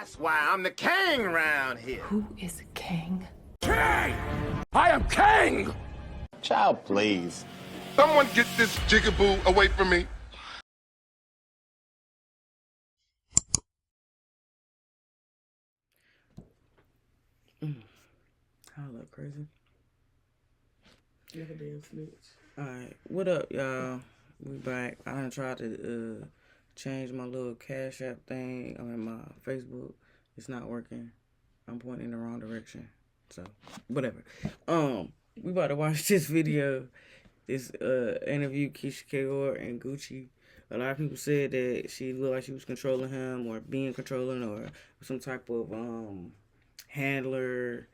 That's why I'm the king around here. Who is king? King! I am king! Child, please. Someone get this jigaboo away from me. I look crazy. Never damn snitch. Alright, what up, y'all? We back. I done tried to change my little Cash App thing. I mean, my Facebook. It's not working. I'm pointing in the wrong direction. So, whatever. We about to watch this video. This interview Keshia and Gucci. A lot of people said that she looked like she was controlling him or being controlling or some type of handler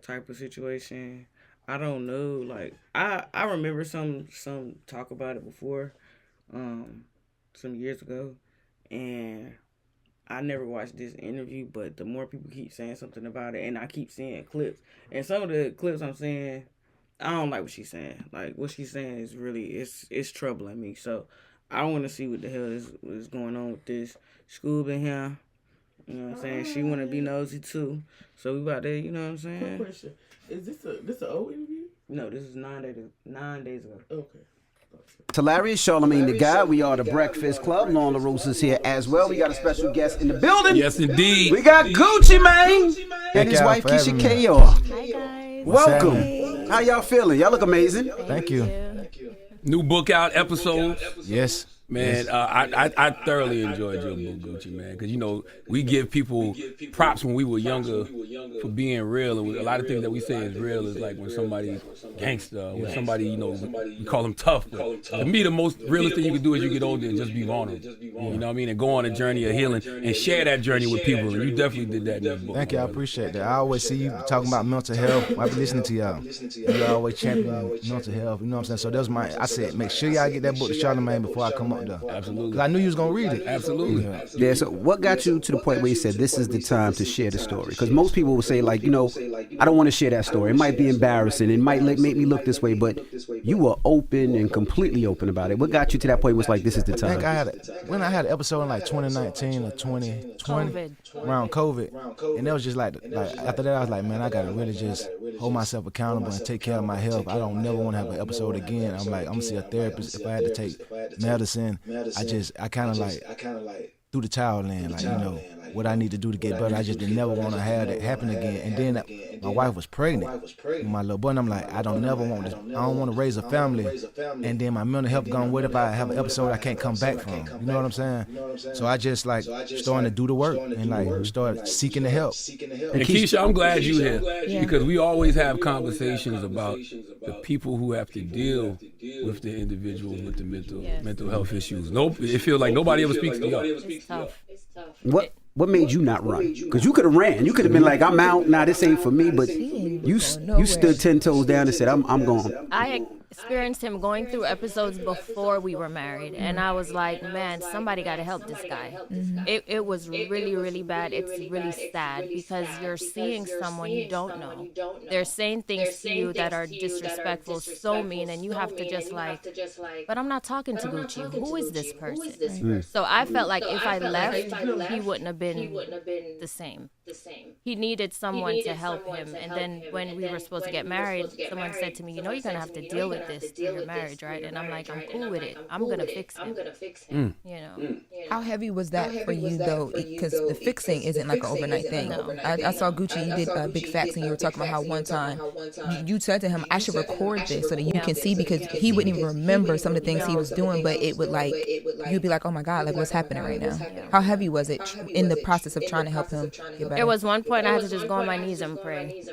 type of situation. I don't know. Like I remember some talk about it before, some years ago, and I never watched this interview. But the more people keep saying something about it, and I keep seeing clips, and some of the clips I'm seeing, I don't like what she's saying. Like what she's saying is really it's troubling me. So I want to see what the hell is going on with this. School in here. You know what I'm saying? She want to be nosy too. So we about there, you know what I'm saying? Quick question. Is this an old interview? No, this is 9 days ago. Okay. Hilarious, Charlemagne the Guy. We are the Breakfast Club. Lauren LaRose is here as well. We got a special guest in the building. Yes, indeed. We got Gucci Mane and his wife Keshia. Hi, guys. Welcome. How y'all feeling? Y'all look amazing. Thank you. New book out, episodes. Yes. Man, I thoroughly enjoyed your book, Gucci, man, because, you know, we give people props when we were younger for being real. And a lot of things that we say is real is like when somebody gangster, when somebody, you know, we call them tough. But to me, the most realest thing you can do as you get older is just be vulnerable. You know what I mean? And go on a journey of healing and share that journey with people. And you definitely did that in that book. Thank you. I appreciate that. I always see you talking about mental health. I be listening to y'all. You always champion mental health. You know what I'm saying? So that was I said, make sure y'all get that book to Charlemagne before I come up there. Absolutely. Because I knew you was going to read it. Absolutely. Yeah, so what got you to the point where you said this is the time to share the story? Because most people will say, like, you know, I don't want to share that story. It might be embarrassing. It might make me look this way. But you were open and completely open about it. What got you to that point was like, this is the time? I think when I had an episode in like 2019 or 2020, around COVID. And that was just like after that, I was like, man, I got to really just hold myself accountable and take care of my health. I don't never want to have an episode again. I'm like, I'm going to see a therapist if I had to take medicine. I kind of like threw the towel in, like, you know, what I need to do to get better. I just didn't never want to have that happen again. And then my wife was pregnant with my little boy, and I'm like, I don't want to raise a family, and then my mental health gone. What if I have an episode I can't come back from? You know what I'm saying? So I just like starting to do the work and like start seeking the help. And Keshia, I'm glad you're here because we always have conversations about the people who have to deal with the individuals with the mental health issues. It feels like nobody ever speaks to y'all. It's tough. What made you not run? Because you could have ran. You could have been like, I'm out. Nah, this ain't for me. But you stood 10 toes down and said, I'm gone. I experienced him going through episodes before we were married, and I was like, man, somebody got to help this guy. It was really, really bad. It's really sad because you're seeing someone you don't know. They're saying things to you that are disrespectful, so mean, and you have to just like, but I'm not talking to Gucci. Who is this person? So I felt like if I left, he wouldn't have been the same. He needed someone to help him. And then when we were supposed to get married, someone said to me, you know, you're going to have to deal with this in your marriage, right? And I'm like, I'm cool with it. I'm going to fix him. You know. How heavy was that for you, though? Because the fixing isn't like an overnight thing. I saw Gucci, you did Big Facts, and you were talking about how one time you said to him, I should record this so that you can see, because he wouldn't even remember some of the things he was doing, but it would like, you'd be like, oh my God, like what's happening right now? How heavy was it in the process of trying to help him get better? There was one point I had to just go on my knees and pray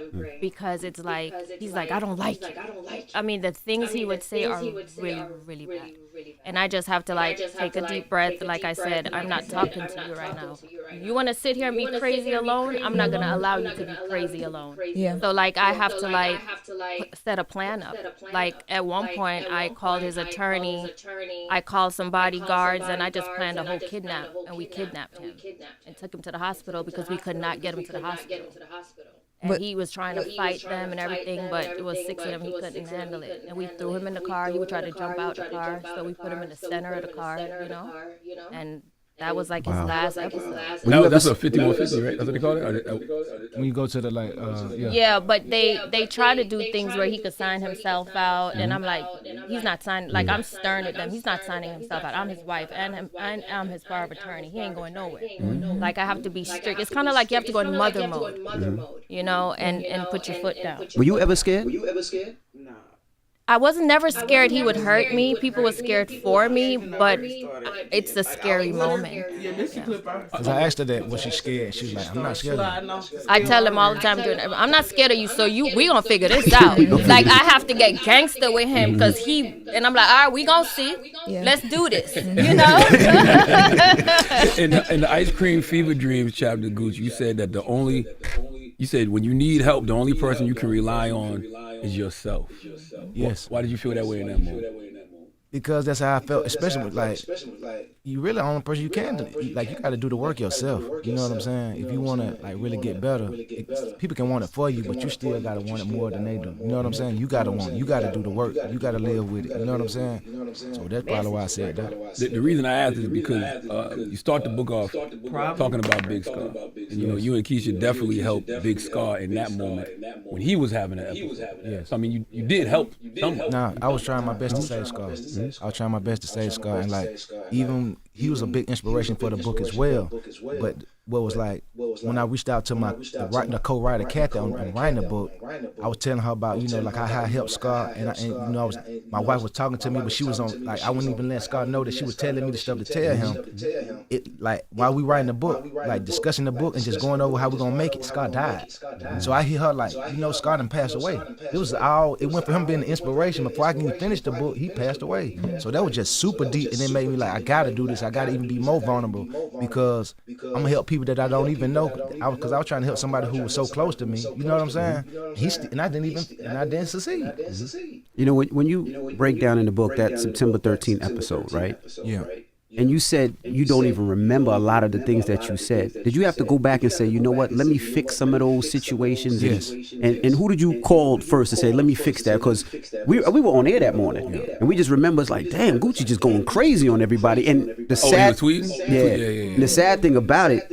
because it's like, he's like, I don't like it. I mean, the things he would say are really, really bad. And I just have to like take a deep breath. Like I said, I'm not talking to you right now. You want to sit here and be crazy alone? I'm not going to allow you to be crazy alone. Yeah. So like I have to like set a plan up. Like at one point I called his attorney, I called some bodyguards, and I just planned a whole kidnap, and we kidnapped him and took him to the hospital because we could not get him to the hospital. And he was trying to fight them and everything, but it was 6 of them. He couldn't handle it. And we threw him in the car. He would try to jump out the car, so we put him in the center of the car, you know. And that was like his last episode. That's a 5150, right? That's what they call it? When you go to the Yeah, but they try to do things where he could sign himself out, and I'm like, he's not signing. Like, I'm stern with them. He's not signing himself out. I'm his wife, and I'm his power of attorney. He ain't going nowhere. Like, I have to be strict. It's kind of like you have to go in mother mode, you know, and put your foot down. Were you ever scared? Nah. I wasn't never scared he would hurt me. People were scared for me, but it's a scary moment. Yeah, this clip Because I asked her that, was she scared? She was like, I'm not scared of you. I tell him all the time, I'm not scared of you, so we gonna figure this out. Like, I have to get gangster with him because and I'm like, all right, we gonna see. Let's do this, you know? In the Ice Cream Fever Dreams chapter, Gucci, you said that you said when you need help, the only person you can rely on is yourself. Yes. Why did you feel that way in that moment? Because that's how I felt, especially with, like, you really the only person you can do. Like, you got to do the work yourself. You know what I'm saying? If you want to, like, really get better, people can want it for you, but you still got to want it more than they do. You know what I'm saying? You got to want it. You got to do the work. You got to live with it. You know what I'm saying? So that's probably why I said that. The reason I asked is because you start the book off talking about Big Scar. And, you know, you and Keshia definitely helped Big Scar in that moment when he was having an episode. Yes. So, I mean, you did help someone. Nah, I was trying my best to save Scar. I was trying my best to save Scar, and, like, even he was a big inspiration for the book as well. But what was like, when I reached out to the co-writer Kathy on writing the book, I was telling her about, you know, like how I helped Scar, and you know, my wife was talking to me, but she was on, like, I wouldn't even let Scar know that she was telling me the stuff to tell him. It, like, while we writing the book, like, discussing the book and just going over how we gonna make it, Scar died. So I hear her like, you know, Scar done passed away. It went from him being the inspiration. Before I can even finish the book, he passed away. So that was just super deep, and it made me like, I gotta do this. I gotta even be more vulnerable because I'm gonna help people that I don't even know. Because I was trying to help somebody who was so close to me. You know what I'm saying? And I didn't succeed. You know, when you break down in the book that September 13th episode, right? Yeah. And you said you don't even remember a lot of the things that you said. Did you have to go back and say, you know what, let me fix some of those situations? Yes. And who did you call first to say, let me fix that? Because we were on air that morning. And we just remember, it's like, damn, Gucci just going crazy on everybody. And the sad, he was tweeting? Yeah. And the sad thing about it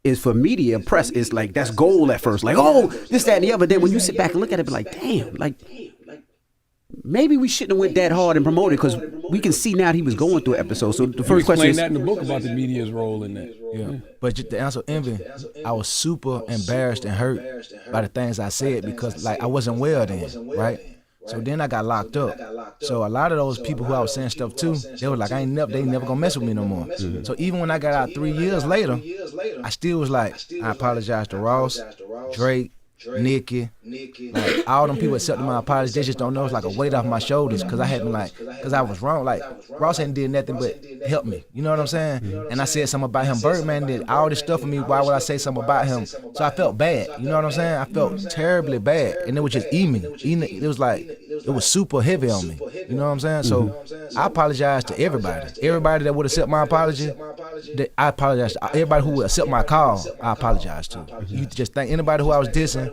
is for media, press, is like, that's gold at first. Like, oh, this, that, and the other. Then when you sit back and look at it, be like, damn, like, maybe we shouldn't have went that hard and promoted, because we can see now he was going through an episode. So the first question is, that in the book about the media's role in that. Yeah. But just to answer Envy, I was super embarrassed and hurt by the things I said because, like, I wasn't well then, right? So then I got locked up. So a lot of those people who I was saying stuff to, they were like, they never gonna mess with me no more. Mm-hmm. So even when I got out 3 years later, I still was like, I apologize to Ross, Drake, Nikki, like, all them people accepted my apology. They just don't know. It's like a weight off my shoulders because I hadn't, like, because I was wrong. Like, Ross hadn't did nothing but help me. You know what I'm saying? And I said something about him. Birdman did all this stuff for me. Why would I say something about him? So I felt bad. You know what I'm saying? I felt terribly bad, and it was just eating me. It was like, it was super heavy on me. You know what I'm saying? So I apologize to everybody. Everybody that would accept my apology, I apologize to everybody who would accept my call. I apologize to. You just think anybody who I was dissing,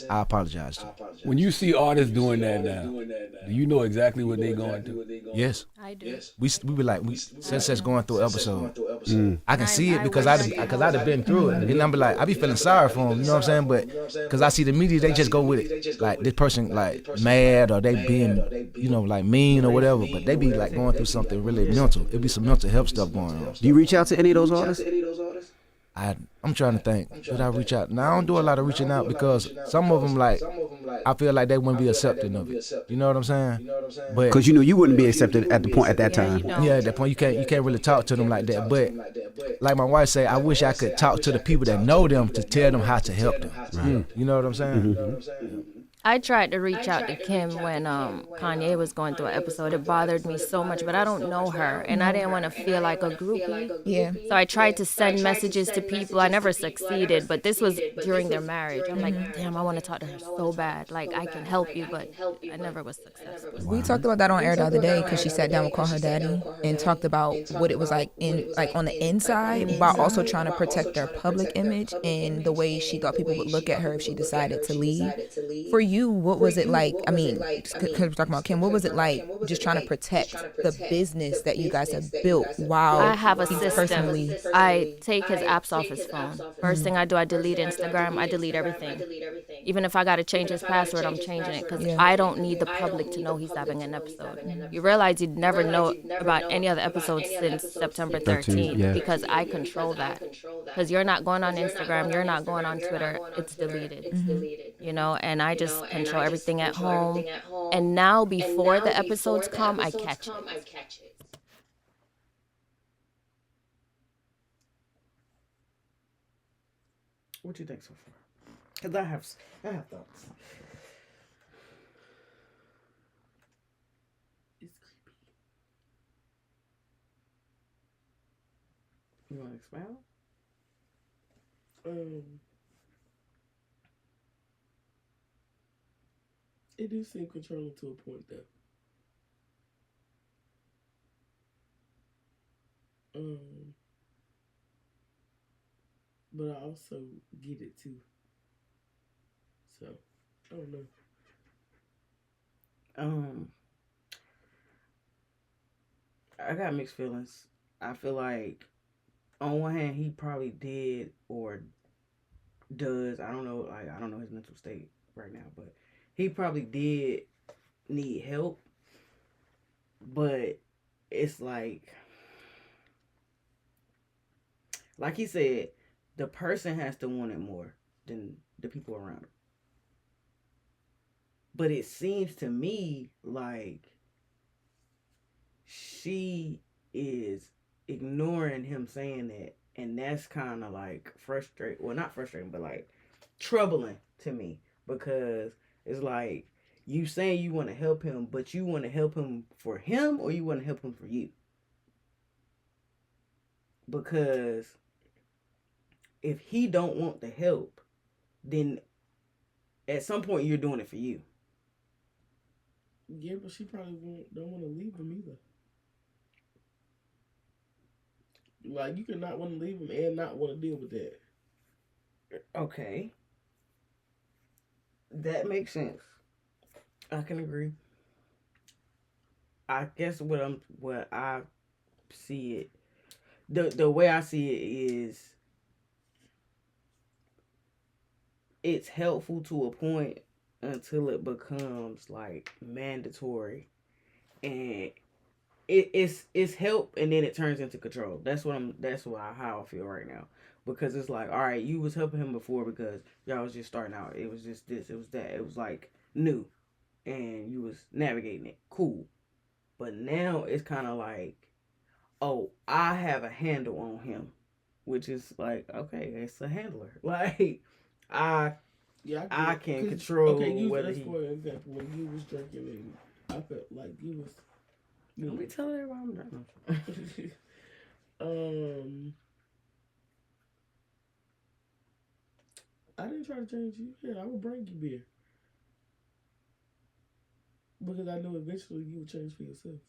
I apologize to. When you see artists doing that now, do you know exactly what they going through? Yes. I do. We be like, since going through an episode. I can see it because I'd have been through it. And I'm be like, I be feeling sorry for them, you know what I'm saying? But because I see the media, they just go with it. Like, this person, like, mad, or they being, you know, like, mean or whatever. But they be, like, going through something really mental. It be some mental health stuff going on. do you reach out to any of those artists? I'm trying to think. Should I reach out? Now, I don't do a lot of reaching out because some of them, like, I feel like they wouldn't be accepting of it. You know what I'm saying? But Because you know you wouldn't be accepted at the point at that time. yeah, at that point you can't really talk to them like that. But like my wife say, I wish I could talk to the people that know them to tell them how to help them. You know what I'm saying? I tried to reach out to Kim when Kanye was going through an episode. It bothered me so much, but I don't know her, and I didn't want to feel like a groupie. Yeah. So I tried to send messages to people. I never succeeded, but this was during their marriage. I'm like, damn, I want to talk to her so bad. Like, I can help you, but I never was successful. We talked about that on air the other day because she sat down with Call Her Daddy and talked about what it was like on the inside, while also trying to protect their public image and the way she thought people would look at her if she decided to leave. For you, you, what was it like? I mean, because we're talking about Kim, what was it like just trying to protect the business that you guys have built while I have a he system. personally? I take his apps off his phone. First thing I do, I delete Instagram. I delete everything. Even if I got to change his password, I'm changing it because I don't need the public to know he's having an episode. You realize you'd never know about any other episodes since September 13th because I control that. Because you're not going on Instagram, you're not going on Twitter, it's deleted. You know, and I just control everything at home. And now, before the episodes come, I catch it. What you think so far? Because I have thoughts. It's creepy. You want to expound? It do seem controlling to a point, though. But I also get it too. So I don't know. I got mixed feelings. I feel like on one hand he probably did or does, I don't know his mental state right now, but he probably did need help. But it's like he said, the person has to want it more than the people around him. But it seems to me like she is ignoring him saying that, and that's kind of like frustrating. Well, not frustrating, but like troubling to me, because it's like you saying you want to help him, but you want to help him for him, or you want to help him for you? Because if he don't want the help, then at some point you're doing it for you. Yeah, but she probably don't want to leave him either. Like, you could not want to leave him and not want to deal with that. Okay. That makes sense. I can agree. I guess what I see it, the way I see it is, it's helpful to a point until it becomes like mandatory, and it's help, and then it turns into control. That's how I feel right now, because it's like, all right, you was helping him before because y'all was just starting out. It was just this, it was that, it was like new, and you was navigating it, cool. But now it's kind of like, oh, I have a handle on him, which is like, okay, it's a handler. Like, I can control. Okay, whether that's for example, when you was drinking, and I felt like you was. Don't be telling everybody I'm drinking. I didn't try to change you. Yeah, I would bring you beer. Because I knew eventually you would change for yourself.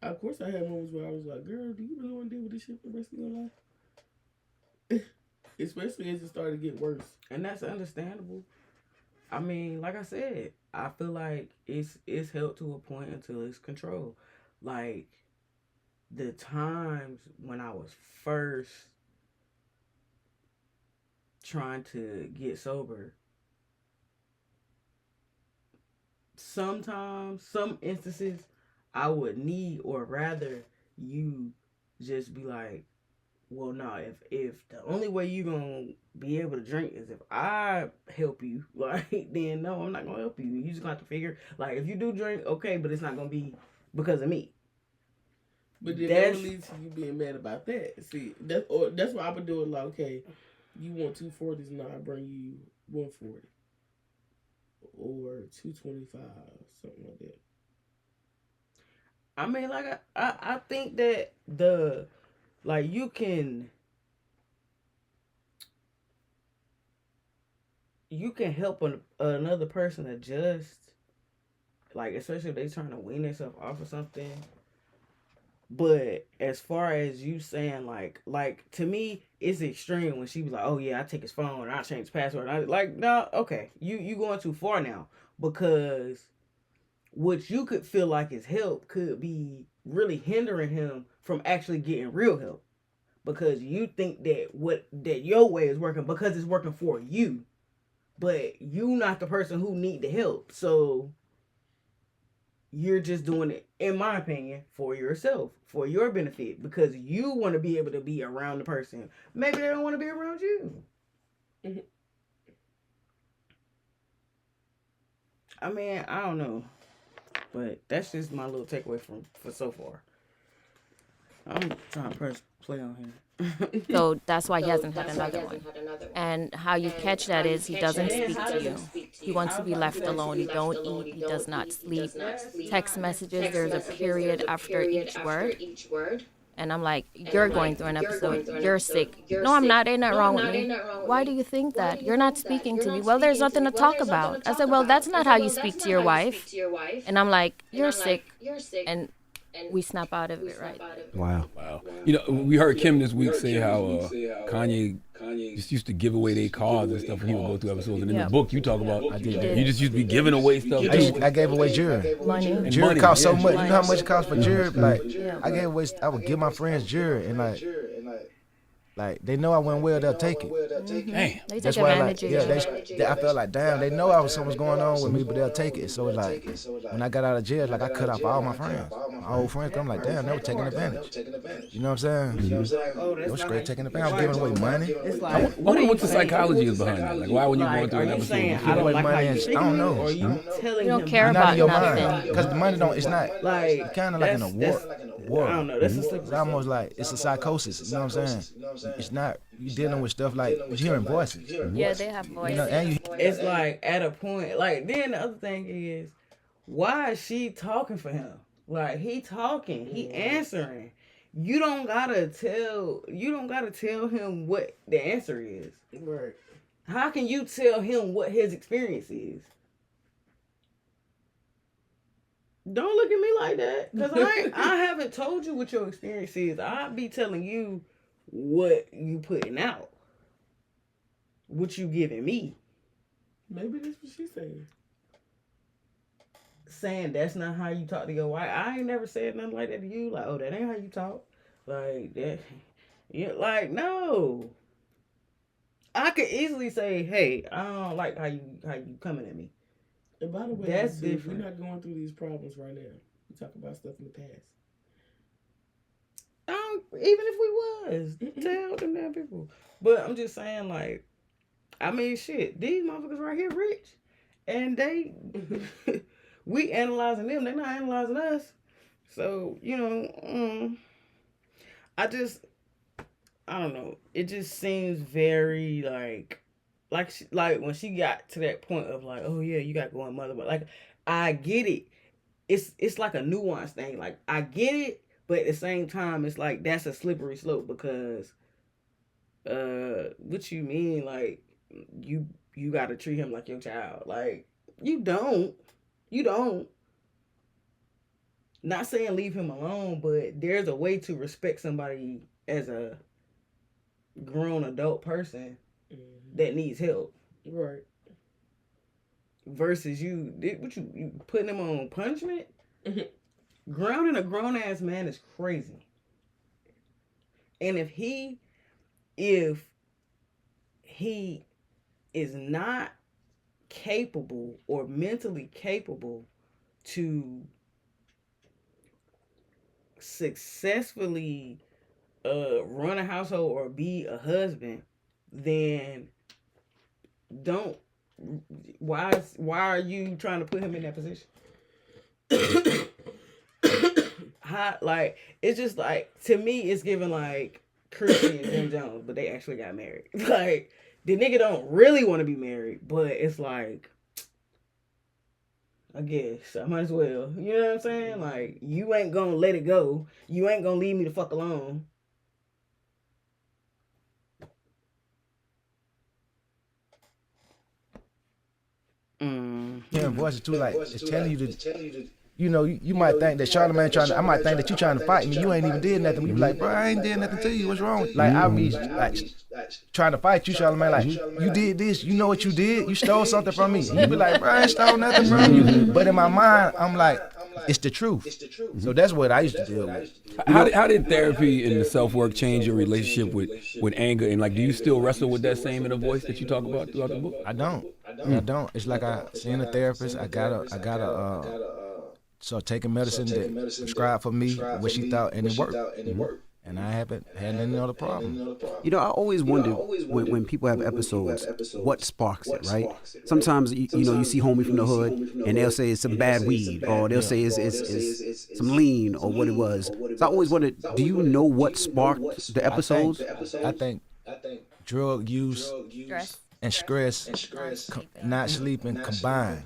Of course, I had moments where I was like, girl, do you really want to deal with this shit for the rest of your life? Especially as it started to get worse. And that's understandable. I mean, like I said, I feel like it's held to a point until it's controlled. Like, the times when I was first trying to get sober, sometimes, some instances, I would need or rather you just be like, well, no, if the only way you gonna be able to drink is if I help you, like, then no, I'm not gonna help you. You just gonna have to figure, like, if you do drink, okay, but it's not gonna be because of me. But then that leads to you being mad about that. See, that's why I've been doing, like, okay, you want 240s, now I bring you 140 or 225, something like that. I mean, like, I think that like, you can help another person adjust, like, especially if they trying to wean themselves off of something. But as far as you saying like to me, it's extreme when she was like, "Oh yeah, I take his phone and I change his password." And I like, no, okay, you going too far now, because what you could feel like is help could be really hindering him from actually getting real help, because you think that your way is working because it's working for you, but you not the person who need the help. So you're just doing it, in my opinion, for yourself, for your benefit, because you want to be able to be around the person. Maybe they don't want to be around you. I mean, I don't know, but that's just my little takeaway for so far. I'm trying to press play on here. So that's why he hasn't had another one. And how you catch that is he doesn't speak to you. He wants to be left alone. He don't eat. He does not sleep. Text messages, there's a period after each word. And I'm like, you're going through an episode. You're sick. No, I'm not. Ain't nothing wrong with me. Why do you think that? You're not speaking to me. Well, there's nothing to talk about. I said, well, that's not how you speak to your wife. And I'm like, you're sick. And we snap out of it, right? Wow. You know, we heard Kim this week say how Kanye just used to give away their cars and stuff when he would go through episodes. And in the book, you talk about you just used to be giving away stuff. I gave away jury. Money. Jury cost so much. You know how much it costs for jury? Like, I gave away. I would give my friends jury, and like they know I went well, they'll take it. Damn. They That's take why, advantage of you. I felt like, damn, they know something's going on with me, but they'll take it. So like, when I got out of jail, like I cut off all my friends, my old friends. 'Cause I'm like, damn, they were taking advantage. You know what I'm saying? They were straight taking advantage. I was giving away money. It's I like, wonder what the psychology is behind that. Like, why when you going through an are you saying episode? I don't like how you I treat don't me, know. or you telling You don't him care Not in your about mind, nothing. because the money don't. It's not like kind of like in a war. I don't know. That's a slippery It's almost like it's a psychosis. You know what I'm saying? It's not. You dealing with stuff like you're hearing voices. Yeah, they have voices. You know, and you. It's like at a point, like then the other thing is, why is she talking for him? Like he talking, he answering. You don't gotta tell him what the answer is. Right. How can you tell him what his experience is? Don't look at me like that, because I haven't told you what your experience is. I'll be telling you what you putting out, what you giving me. Maybe that's what she's saying. Saying that's not how you talk to your wife. I ain't never said nothing like that to you. Like, oh, that ain't how you talk. Like that. Yeah, like no. I could easily say, hey, I don't like how you coming at me. And by the way, That's different. We're not going through these problems right now. We talk about stuff in the past. Even if we was, tell them damn people. But I'm just saying, like, I mean, shit, these motherfuckers right here rich, and they, we analyzing them. They're not analyzing us. So you know, I don't know. It just seems very like when she got to that point of like, oh yeah, you got going mother, but like I get it. It's like a nuance thing. Like I get it, but at the same time, it's like that's a slippery slope, because what you mean, like you got to treat him like your child. Like you don't. Not saying leave him alone, but there's a way to respect somebody as a grown adult person that needs help. Right. Versus you putting him on punishment? Grounding a grown ass man is crazy. And if he is not capable or mentally capable to successfully run a household or be a husband, then don't. Why are you trying to put him in that position? Like it's just like, to me it's giving like Chrissy and Jim Jones, but they actually got married. Like the nigga don't really want to be married, but it's like, I guess I might as well. You know what I'm saying? Like you ain't gonna let it go. You ain't gonna leave me the fuck alone. Hearing voices too, like it's telling you to you know, you might think that Charlamagne I might think that you trying to fight me. You ain't even did nothing. You be like, bro, I ain't did nothing to you. What's wrong? Like, I be like trying to fight you, Charlamagne. Like, you did this. You know what you did? You stole something from me. You be like, bro, I ain't stole nothing from you. But in my mind, I'm like, it's the truth. So that's what I used to deal with. How did therapy and the self-work change your relationship with anger? And like, do you still wrestle with that same inner voice that you talk about throughout the book? I don't. It's like I seen a therapist. I gotta so taking medicine that prescribed for me what she thought, and it worked. And I haven't had any other problem. You know, I always wonder when people have episodes, what sparks it, right? Sometimes, you know, you see homie from the hood, and they'll say it's some bad weed, or they'll say it's some lean, or what it was. So I always wonder, do you know what sparked the episodes? I think drug use, stress and stress, not sleeping combined.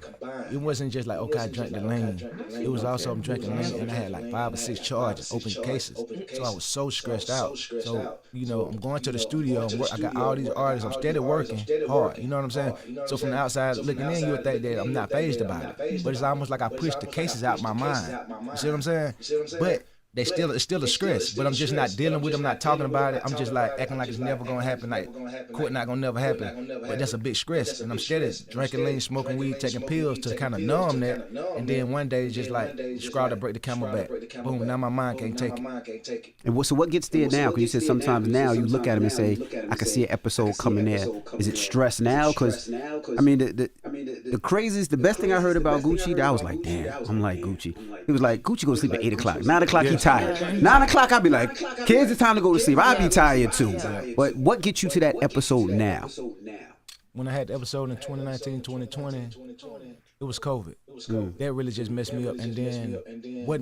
It wasn't just like, okay, I drank the lean. It was also I'm drinking lean, and I had like 5 or 6 charges, open cases. So I was so stressed out. So, you know, I'm going to the studio and work. I got all these artists. I'm steady working hard. You know what I'm saying? So from the outside looking in, you would think that I'm not fazed about it. But it's almost like I pushed the cases out my mind. You see what I'm saying? But it's still a stress, but I'm just not dealing with it. I'm not talking about it. I'm just like acting like it's never gonna happen. Like court not gonna never happen. But that's a big stress, and I'm steady drinking lean, smoking weed, taking pills to kind of numb that. And then one day it's just like straw to break the camel back. Boom! Now my mind can't take it. And so what gets there now? Because you said sometimes now you look at him and say, I can see an episode coming there. Is it stress now? Because I mean, the craziest, the best thing I heard about Gucci, that I was like, damn. I'm like Gucci. He was like, Gucci go to sleep at 8 o'clock. 9 o'clock he tired. 9 o'clock I'd be like, kids, it's time to go to sleep. I'd be tired too. But what gets you to that episode now? When I had the episode in 2019, 2020, it was COVID. That really just messed me up. And then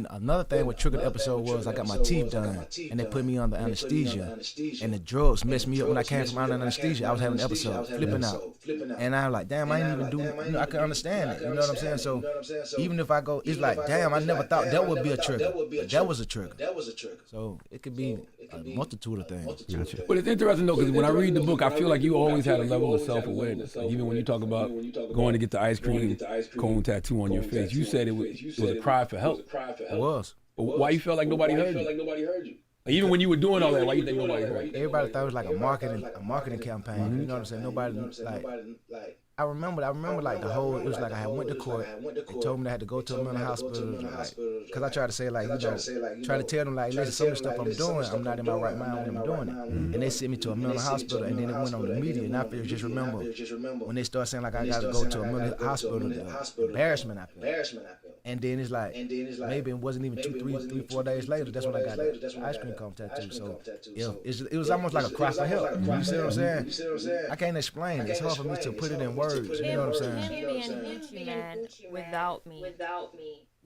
another thing what triggered the episode was I got my teeth done, and they put me under anesthesia, and the drugs messed me up. When I came from under anesthesia, I was having an episode, flipping out. And I was like, damn, I ain't even do, you know, I can understand it. You know what I'm saying? So even if I go, it's like, damn, I never thought that would be a trigger. But that was a trigger. So it could be a multitude of things. Gotcha. But it's interesting though, because when I read the book, I feel like you always had a level of self-awareness. Like even when you talk about going to get the ice cream cone tattoo on your face, you said it was a cry for help. It was. But why you felt like nobody heard you? Like, even when you were doing all that, why you think nobody heard you? Everybody thought it was like a marketing campaign. You know what I'm saying? Nobody like. I remember like the whole, it was like I went to court, they told me I had to go to a mental hospital, like, cause I tried to say like, you know, try to tell them like, listen, some of the stuff I'm doing, I'm not in my right mind when I'm doing it. And they sent me to a mental hospital, and then it went on the media, and I just remember when they started saying like I gotta go to a mental hospital, the embarrassment I felt. And then it's like, maybe it wasn't even 3, 4 days later, that's when I got the ice cream cone tattoo. So it was almost like a cry for help. You see what I'm saying? I can't explain it. It's hard for me to put it in words. You know what I'm saying? Him being Gucci Man without me,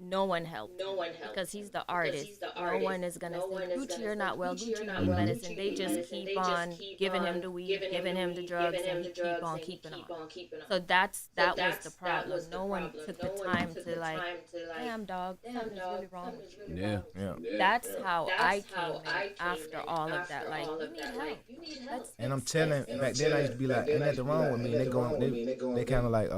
no one helped. Because he's the artist. No one is going to say, Gucci, you're not well. Gucci need medicine. They just keep on giving him the weed, giving him the drugs, and he keep on keeping on. So that was the problem. No one took the time to like, damn dog, something's really wrong with you. Yeah. That's how I came in after all of that. Like, you need help. And I'm telling, back then I used to be like, ain't nothing wrong with me. They kind of like,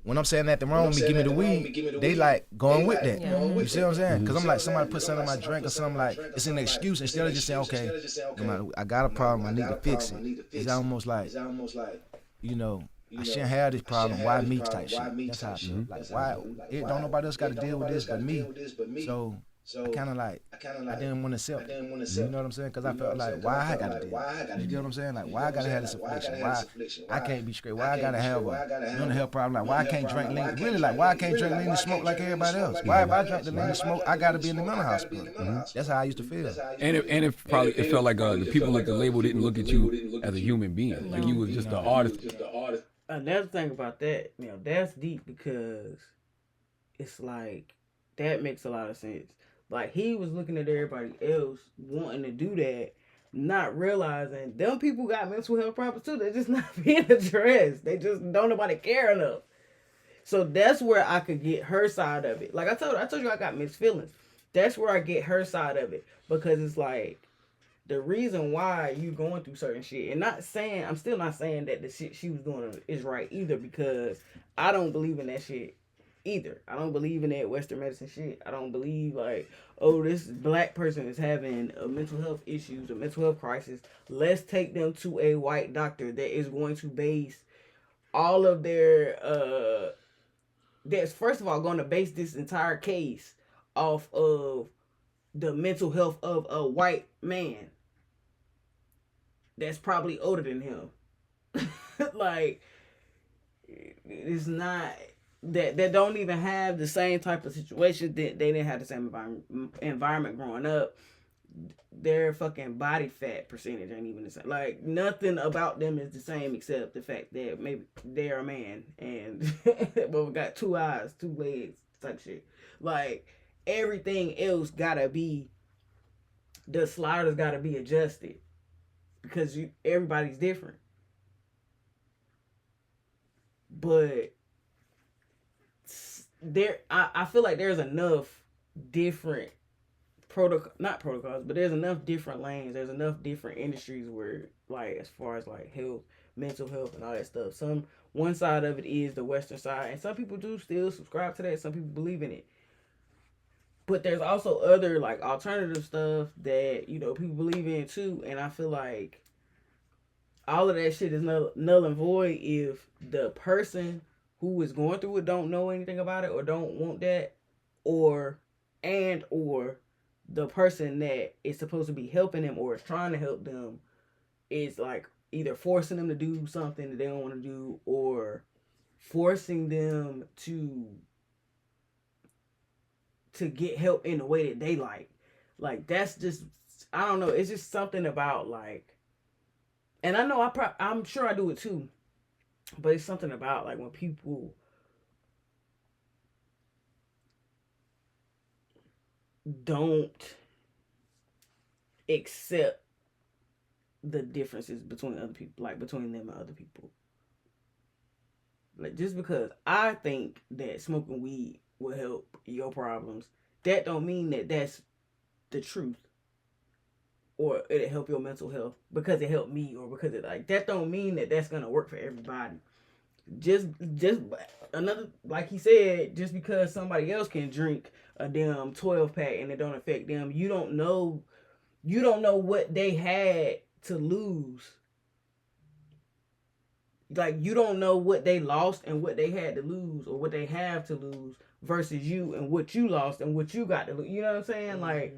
when I'm saying nothing wrong with me, give me the weed, they like going with that. You see what I'm saying? Because I'm like, somebody put something in my drink or something, like, it's an excuse instead of just saying, okay, I got a problem, I need to fix it. It's almost like, you know, I shouldn't have this problem, why me type shit. That's how I feel. Like, why, don't nobody else got to deal with this but me. So I kind of like, I didn't want to accept it. You know what I'm saying? Because I felt like, why I got to deal with it? You get what I'm saying? Like, why I got to have this affliction? Why I can't be straight? Why I got to have a mental health problem? Like, why I can't drink lean? Really, like, why I can't drink lean and smoke like everybody else? Why if I drink the lean and smoke, I got to be in the mental hospital? That's how I used to feel. And it felt like the people at the label didn't look at you as a human being. Like you was just an artist. Another thing about that, you know, that's deep because it's like, that makes a lot of sense. Like, he was looking at everybody else wanting to do that, not realizing them people got mental health problems too. They're just not being addressed. They just don't nobody care enough. So that's where I could get her side of it. Like I told you I got mixed feelings. That's where I get her side of it. Because it's like, the reason why you going through certain shit, and I'm still not saying that the shit she was doing is right either, because I don't believe in that shit. either. I don't believe in that Western medicine shit. I don't believe like, oh, this black person is having a mental health issues, a mental health crisis. Let's take them to a white doctor that is going to base all of their that's first of all going to base this entire case off of the mental health of a white man that's probably older than him. Like, it's not that don't even have the same type of situation. That they didn't have the same environment growing up. Their fucking body fat percentage ain't even the same. Like, nothing about them is the same except the fact that maybe they're a man and but we got 2 eyes, 2 legs type shit. Like, everything else gotta be, the sliders gotta be adjusted because everybody's different. But I feel like there's enough different not protocols, but there's enough different lanes, there's enough different industries where, like, as far as like health, mental health and all that stuff, one side of it is the Western side, and some people do still subscribe to that, some people believe in it. But there's also other like alternative stuff that, you know, people believe in too, and I feel like all of that shit is null and void if the person who is going through it don't know anything about it or don't want that, or the person that is supposed to be helping them or is trying to help them is like either forcing them to do something that they don't want to do or forcing them to get help in the way that they like. Like, that's just, I don't know, it's just something about like, and I know I'm sure I do it too, but it's something about like when people don't accept the differences between other people, like between them and other people. Like, just because I think that smoking weed will help your problems, that don't mean that that's the truth. Or it'll help your mental health because it helped me, or because it, like, that don't mean that that's gonna work for everybody. Just another, like he said, just because somebody else can drink a damn 12 pack and it don't affect them, you don't know what they had to lose. Like, you don't know what they lost and what they had to lose, or what they have to lose versus you and what you lost and what you got to lose. You know what I'm saying? Mm-hmm. Like,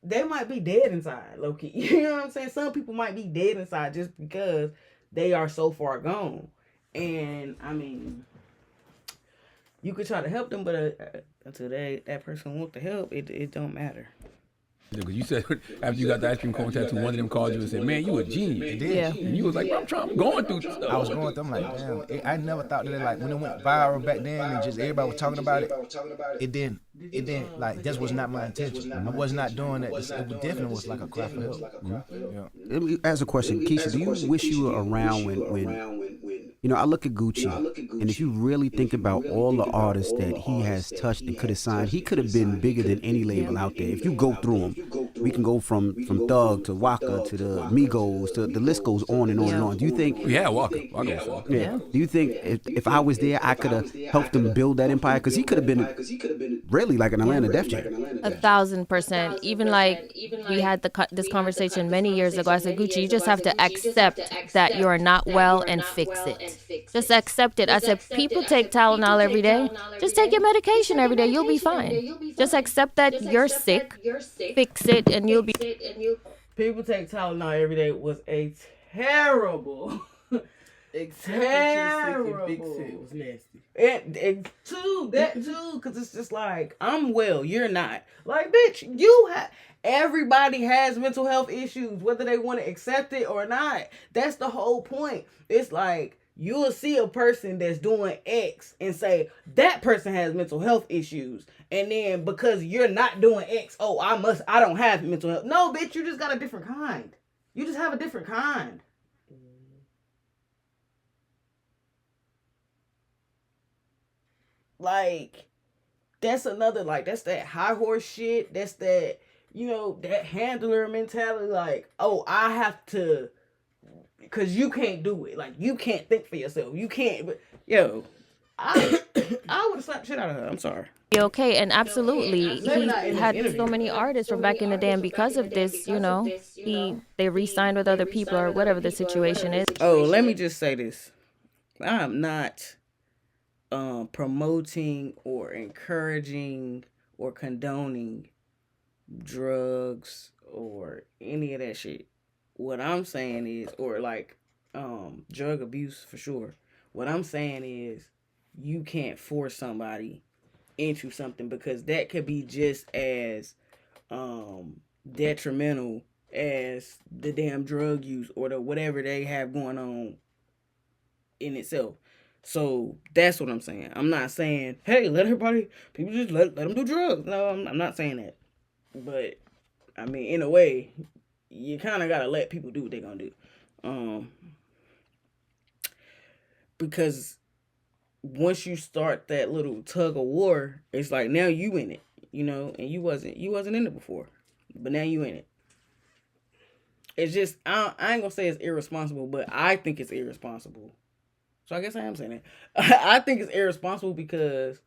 they might be dead inside, low-key. You know what I'm saying? Some people might be dead inside just because they are so far gone. And, I mean, you could try to help them, but until that person wants to help, it don't matter. Because you said after you got the ice cream cone tattoo, one of them called you and said, "Man, you a genius." Yeah. And you was like, "I'm going through stuff." I was going through. I'm like, damn. I never thought that, like, when it went viral back then and just everybody was talking about it, it didn't. Like, that was not my intention. I was not doing that. It definitely was like a cry for help. Yeah. Let me ask a question, Keshia. Do you wish you were around when you know, I look at Gucci, and if you really think about all the artists that he has touched and could have signed, he could have been bigger than any label out there. If you go through them, we can go from Thug to Waka to the Migos to the list goes on and on and on. Do you think? Yeah, Waka. Yeah. Do you think if I was there, I could have helped him build that empire? Because he could have been really like an Atlanta Def Jam. 1,000%. Even like we had this conversation many years ago. I said, Gucci, you just have to accept that you're not well and fix it. Just accept it. I said, people take Tylenol every day. Just take your medication every day. You'll be fine. Just accept that you're sick. Fix it, and you'll be. People take Tylenol every day was a terrible. Terrible. Big shit was nasty. And that too, because it's just like, I'm well, you're not. Like, bitch, everybody has mental health issues, whether they want to accept it or not. That's the whole point. It's like, you'll see a person that's doing X and say, that person has mental health issues. And then because you're not doing X, I don't have mental health. No, bitch, you just got a different kind. You just have a different kind. Like, that's another, like, that's that high horse shit. That's that, that handler mentality. Like, I have to, because you can't do it. Like, you can't think for yourself. You can't. But, yo, I would have slapped the shit out of her. I'm sorry. Okay, and absolutely, he had so many artists from back in the day, and because of this, they re-signed with other people or whatever the situation is. Oh, let me just say this. I'm not promoting or encouraging or condoning drugs or any of that shit. What I'm saying is, or like drug abuse for sure. What I'm saying is, you can't force somebody into something, because that could be just as detrimental as the damn drug use or the whatever they have going on in itself. So that's what I'm saying. I'm not saying, hey, people just let them do drugs. No, I'm not saying that. But I mean, in a way, you kind of gotta let people do what they're gonna do, because once you start that little tug of war, it's like now you in it, and you wasn't in it before, but now you in it. It's just I ain't gonna say it's irresponsible, but I think it's irresponsible. So I guess I am saying that. I think it's irresponsible because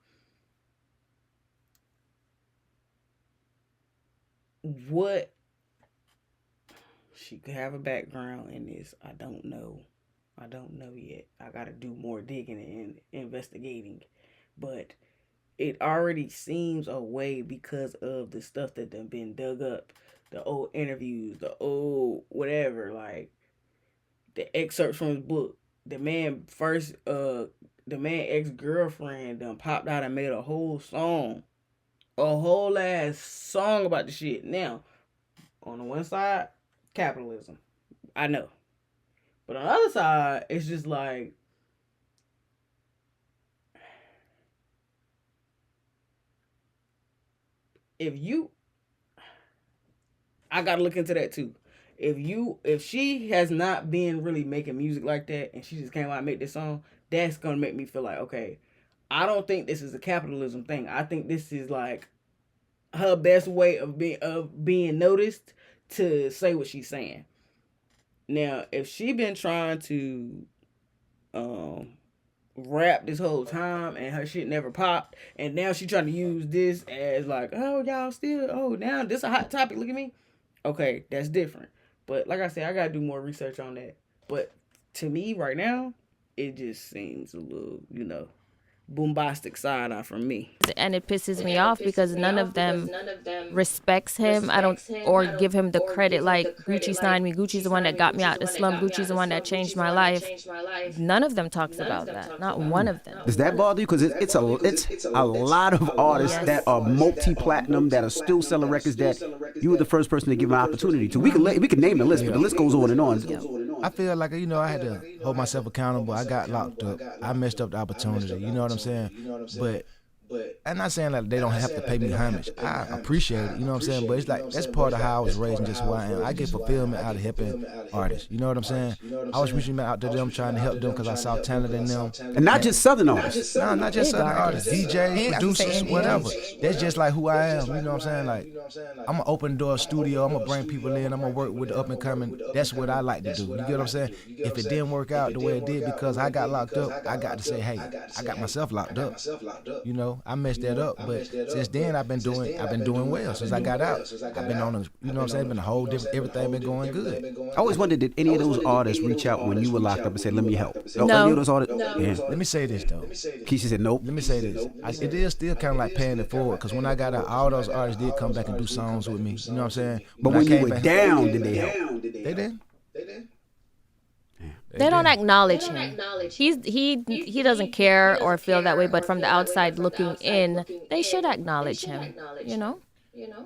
what she could have a background in this, I don't know. I don't know yet. I gotta do more digging and investigating. But it already seems a way because of the stuff that done been dug up. The old interviews, the old whatever, like the excerpts from his book. The man ex-girlfriend done popped out and made a whole ass song about the shit. Now, on the one side, capitalism. I know. But on the other side, it's just like, I gotta look into that too. If she has not been really making music like that, and she just came out and made this song, that's gonna make me feel like, okay, I don't think this is a capitalism thing. I think this is like her best way of being noticed to say what she's saying. Now, if she been trying to rap this whole time and her shit never popped, and now she trying to use this as like, oh, y'all still, now this a hot topic, look at me. Okay, that's different. But like I said, I gotta do more research on that. But to me right now, it just seems a little, bombastic side eye from me. And it pisses me off because none of them respects him. Or give him the credit like Gucci signed me. Gucci's the one that got me out the slum. Gucci's the one that changed my life. None of them talks about that. Not one of them. Does that bother you? Because it's a lot of artists that are multi-platinum, that are still selling records that you were the first person to give an opportunity to. We could name the list, but the list goes on and on. I feel like, I had to hold myself accountable. I got locked up. I messed up the opportunity. You know what I'm saying? But I'm not saying that they don't have to pay me homage. I appreciate it, you know what I'm saying? But it's like, that's part of how I was raised and just who I am. I get fulfillment out of helping artists, you know what I'm saying? I was reaching out to them, trying to help them because I saw talent in them. And not just Southern artists. No, not just Southern artists. DJs, producers, whatever. That's just like who I am, you know what I'm saying? Like, I'm going to open the door studio, I'm going to bring people in, I'm going to work with the up and coming. That's what I like to do, you get what I'm saying? If it didn't work out the way it did because I got locked up, I got to say, hey, I got myself locked up, I messed that up, but since then I've been doing well. Since I got out, I've been on a, you know what I'm saying, been a whole different, everything been going good. I always wondered, did any of those artists reach out when you were locked up and say, let me help? No. Any of those artists? Yeah. Let me say this though. Keshia said nope. Let me say this. It is still kind of like paying it forward, because when I got out, all those artists did come back and do songs with me. You know what I'm saying? But when you were down, did they help? They did. They don't acknowledge him. He doesn't care or feel that way, but from the outside looking in, they should acknowledge him,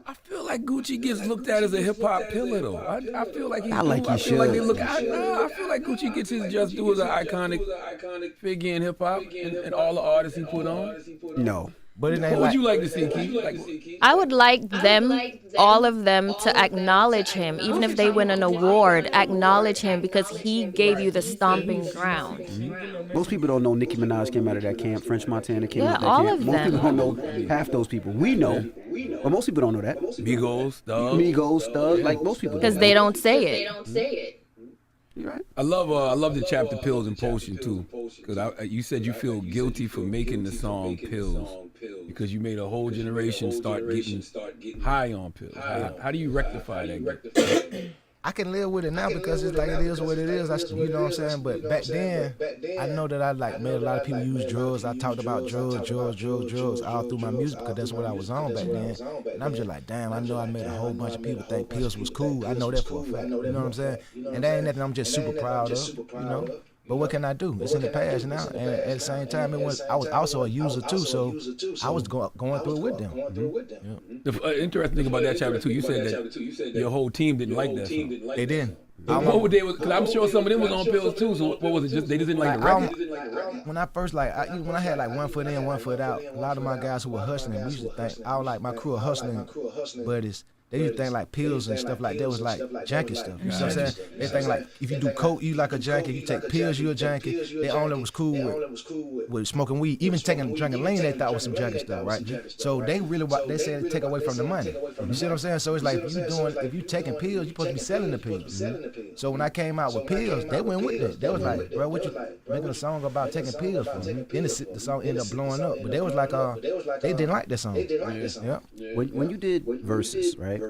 I feel like Gucci gets looked at as a hip hop pillar, though. I feel like he. I feel should. like they look. I feel like Gucci gets his just due as an iconic figure in hip hop and all the artists he put on. No. But it ain't What would you like to see, Keith? I would like them, all of them, to acknowledge him, even if they win an award. Acknowledge him because he gave you the stomping ground. Mm-hmm. Most people don't know Nicki Minaj came out of that camp. French Montana came out of that all camp. of Most them. people don't know half those people. We know, but most people don't know that. Migos, Thug. Like most people. Because they don't say it. You're right. I love the chapter Pills and Potion too, because you said you feel guilty for making the song Pills because you made a whole generation start getting high on pills. How do you rectify that? I can live with it now because it's like it is what it is. You know what I'm saying? But back then, I know that I like made a lot of people use drugs. I talked about drugs all through my music because that's what I was on back then. And I'm just like, damn, I know I made a whole bunch of people think pills was cool. I know that for a fact. You know what I'm saying? And that ain't nothing I'm just super proud of, you know? But what can I do? It's in the past now. And at the same time, I was also a user too, so I was going through it with them. Mm-hmm. The interesting thing about that chapter too, you said that your whole team didn't like that song. They didn't. What would they? Because I'm sure some of them was on pills too. So what was it? Just they just didn't like the record. When I first when I had like 1 foot in, 1 foot out, a lot of my guys who were hustling, we used to think I was like my crew of hustling buddies. They used to think like pills and stuff like that was like junkie stuff. You know what I'm saying? They think like if you do coke, you like a junkie. You take pills, you a junkie. They only was cool with smoking weed. Even drinking lean, they thought was some junkie stuff, right? So they really they said take away from the money. You see what I'm saying? So it's like if you taking pills, you supposed to be selling the pills. Mm-hmm. So when I came out with pills, they went with it. They was like, bro, what you making a song about taking pills for? Then the song ended up blowing up. But they was like, they didn't like that song. Yeah. When you did verses, right?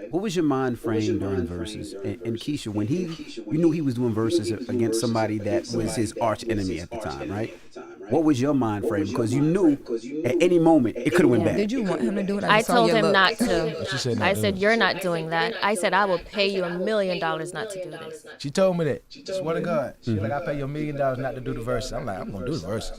What was your mind frame during verses? And Keshia, when you knew he was doing verses against somebody that was his arch enemy at the time, right? What was your mind frame? Because you knew at any moment it could have went back. Did you want him to do it? I told him not to. She said I said, you're not doing that. I said, I will pay you $1 million not to do this. She told me that. Swear to God. She's like, I pay you $1 million not to do the verses. I'm like, I'm going to do the verses.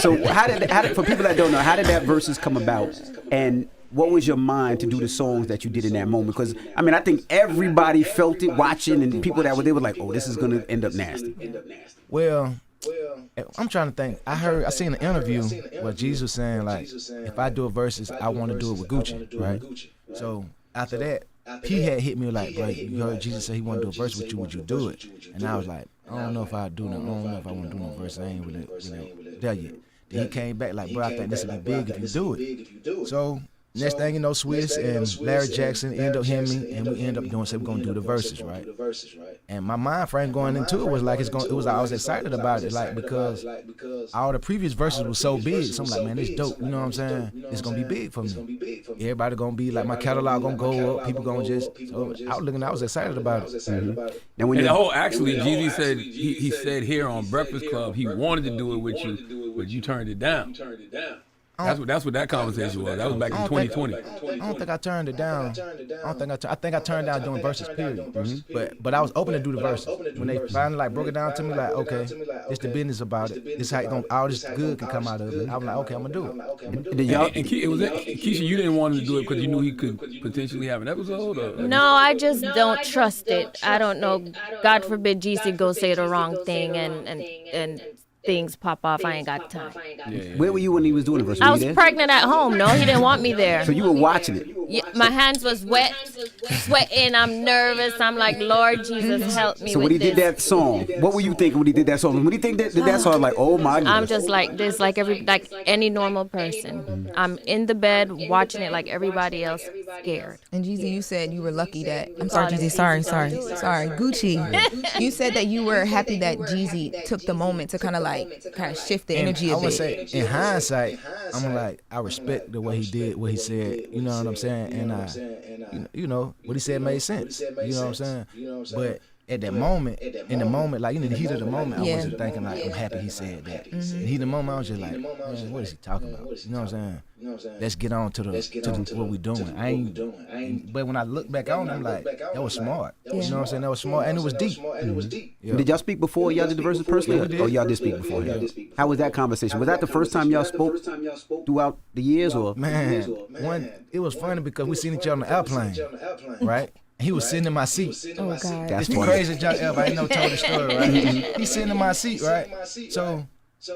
So how did, for people that don't know, how did that verses come about? And what was your mind to do the songs that you did in that moment? Because, I mean, I think everybody felt it watching, and people that were, they were like, oh, this is going to end up nasty. Well, I'm trying to think. I seen an interview where Jesus was saying, like, if I do a verses, I want to do it with Gucci, right? So after that, he had hit me like, bro, you heard Jesus say he want to do a verse with you, would you do it? And I was like, I don't know if I do no, I don't know if I want to do no verse. I ain't really there yet. Then he came back like, bro, I think this would be big if you do it. So next thing you know, Swiss and Larry Jackson end up hearing me, and we end up doing, say we're gonna do the verses, right? And my mind frame going into it was like I was excited about it, like because all the previous verses were so big. So I'm like, man, it's dope. You know what I'm saying? It's gonna be big for me. Everybody gonna be like, my catalog gonna go up. People gonna just. So I was excited about it. Mm-hmm. Now when and the whole actually, Jeezy said he said here on Breakfast Club he wanted to do it with you, but you turned it down. That's what that conversation was. That was back in 2020. I don't think I turned it down. I think I turned down doing verses, period. Mm-hmm. But I was open to do the verses. When they finally like broke it down to me, like, okay, it's the business about it. This how all this good can come out of it. I was like, okay, I'm gonna do it. And Keshia, you didn't want him to do it because you knew he could potentially have an episode? Or? No, I just don't trust it. I don't know. God forbid GC go say the wrong thing and things pop off. I ain't got time. Where were you when he was doing the verse? I was pregnant at home. No, he didn't want me there. So you were watching it? Yeah, my hands was wet, sweating. I'm nervous. I'm like, Lord Jesus, help me. So when he did that song, what were you thinking when he did that song? When he did that song, like, oh my God. I'm just like this, like any normal person. I'm in the bed watching it like everybody else, scared. And Jeezy, you said you were lucky that. I'm sorry, Jeezy. Sorry. Gucci. You said that you were happy that Jeezy took the moment to kind of shift the energy a bit. I would say, in hindsight, I'm like, I respect the way he did, what he said. You know what I'm saying? And you know what he said made sense. You know what I'm saying? But at that moment, in the moment, like, the heat of the moment, I wasn't thinking like, I'm happy he said that. Mm-hmm. In the heat of the moment, I was just like, man, what is he talking about? You know what I'm saying? Let's get on to what we doing. But when I look back on it, I'm like, that was smart. You know what I'm saying? That was smart, and it was deep. Mm-hmm. Yeah. Did y'all speak before y'all did the verses personally? Or y'all did speak before? How was that conversation? Was that the first time y'all spoke throughout the years? Or man, it was funny because we seen each other on the airplane, right? He was sitting in my seat. Oh, God. That's the crazy junk ever. I ain't no told the story, right? He's sitting in my seat, right? So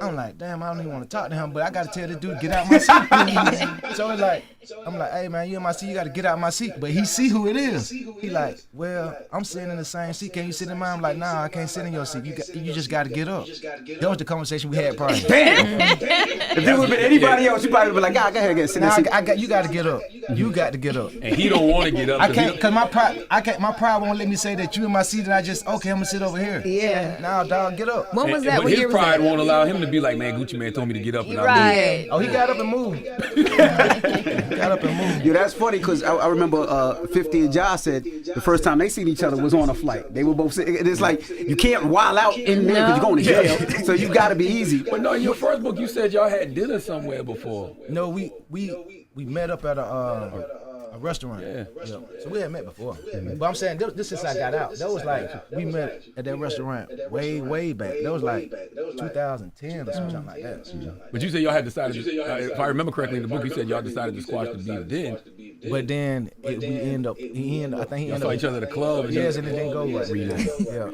I'm like, damn, I don't even want to talk to him, but I got to tell this dude, get out my seat. So it's like, I'm like, hey man, you in my seat, you gotta get out my seat. But he see who it is. He like, well, I'm sitting in the same seat. Can you sit in mine? I'm like, nah, I can't sit in your seat. You just gotta get up. That was the conversation we had prior. Damn. If it would have been anybody else, you probably would be like, God, go ahead, sit in Nah, that seat. you gotta get up. You got to get up. And he don't want to get up. I can't, cause my pride won't let me say that you in my seat and I just, okay, I'm gonna sit over here. Yeah. Nah, dog, get up. When was that? But What year his was pride that? won't allow him to be like, man, Gucci man told me to get up and I Right. Oh, he got up and moved. Got up and moved. Yo, that's funny because I remember 50 and Josh said the first time they seen each other was on a flight. They were both sitting. It's like you can't wild out in there because you're going to jail. So you got to be easy. But no, in your first book, you said y'all had dinner somewhere before. No, we met up at a restaurant. Yeah. So we had met before. But I'm saying this since I got out. That was like we met at that restaurant way back. That was like 2010 or something like that. But you said y'all had decided. If I remember correctly in the book, you said y'all decided to squash the beef then. But then I think he ended Y'all up. saw each other at the club. Yes, and it didn't go right. Yeah.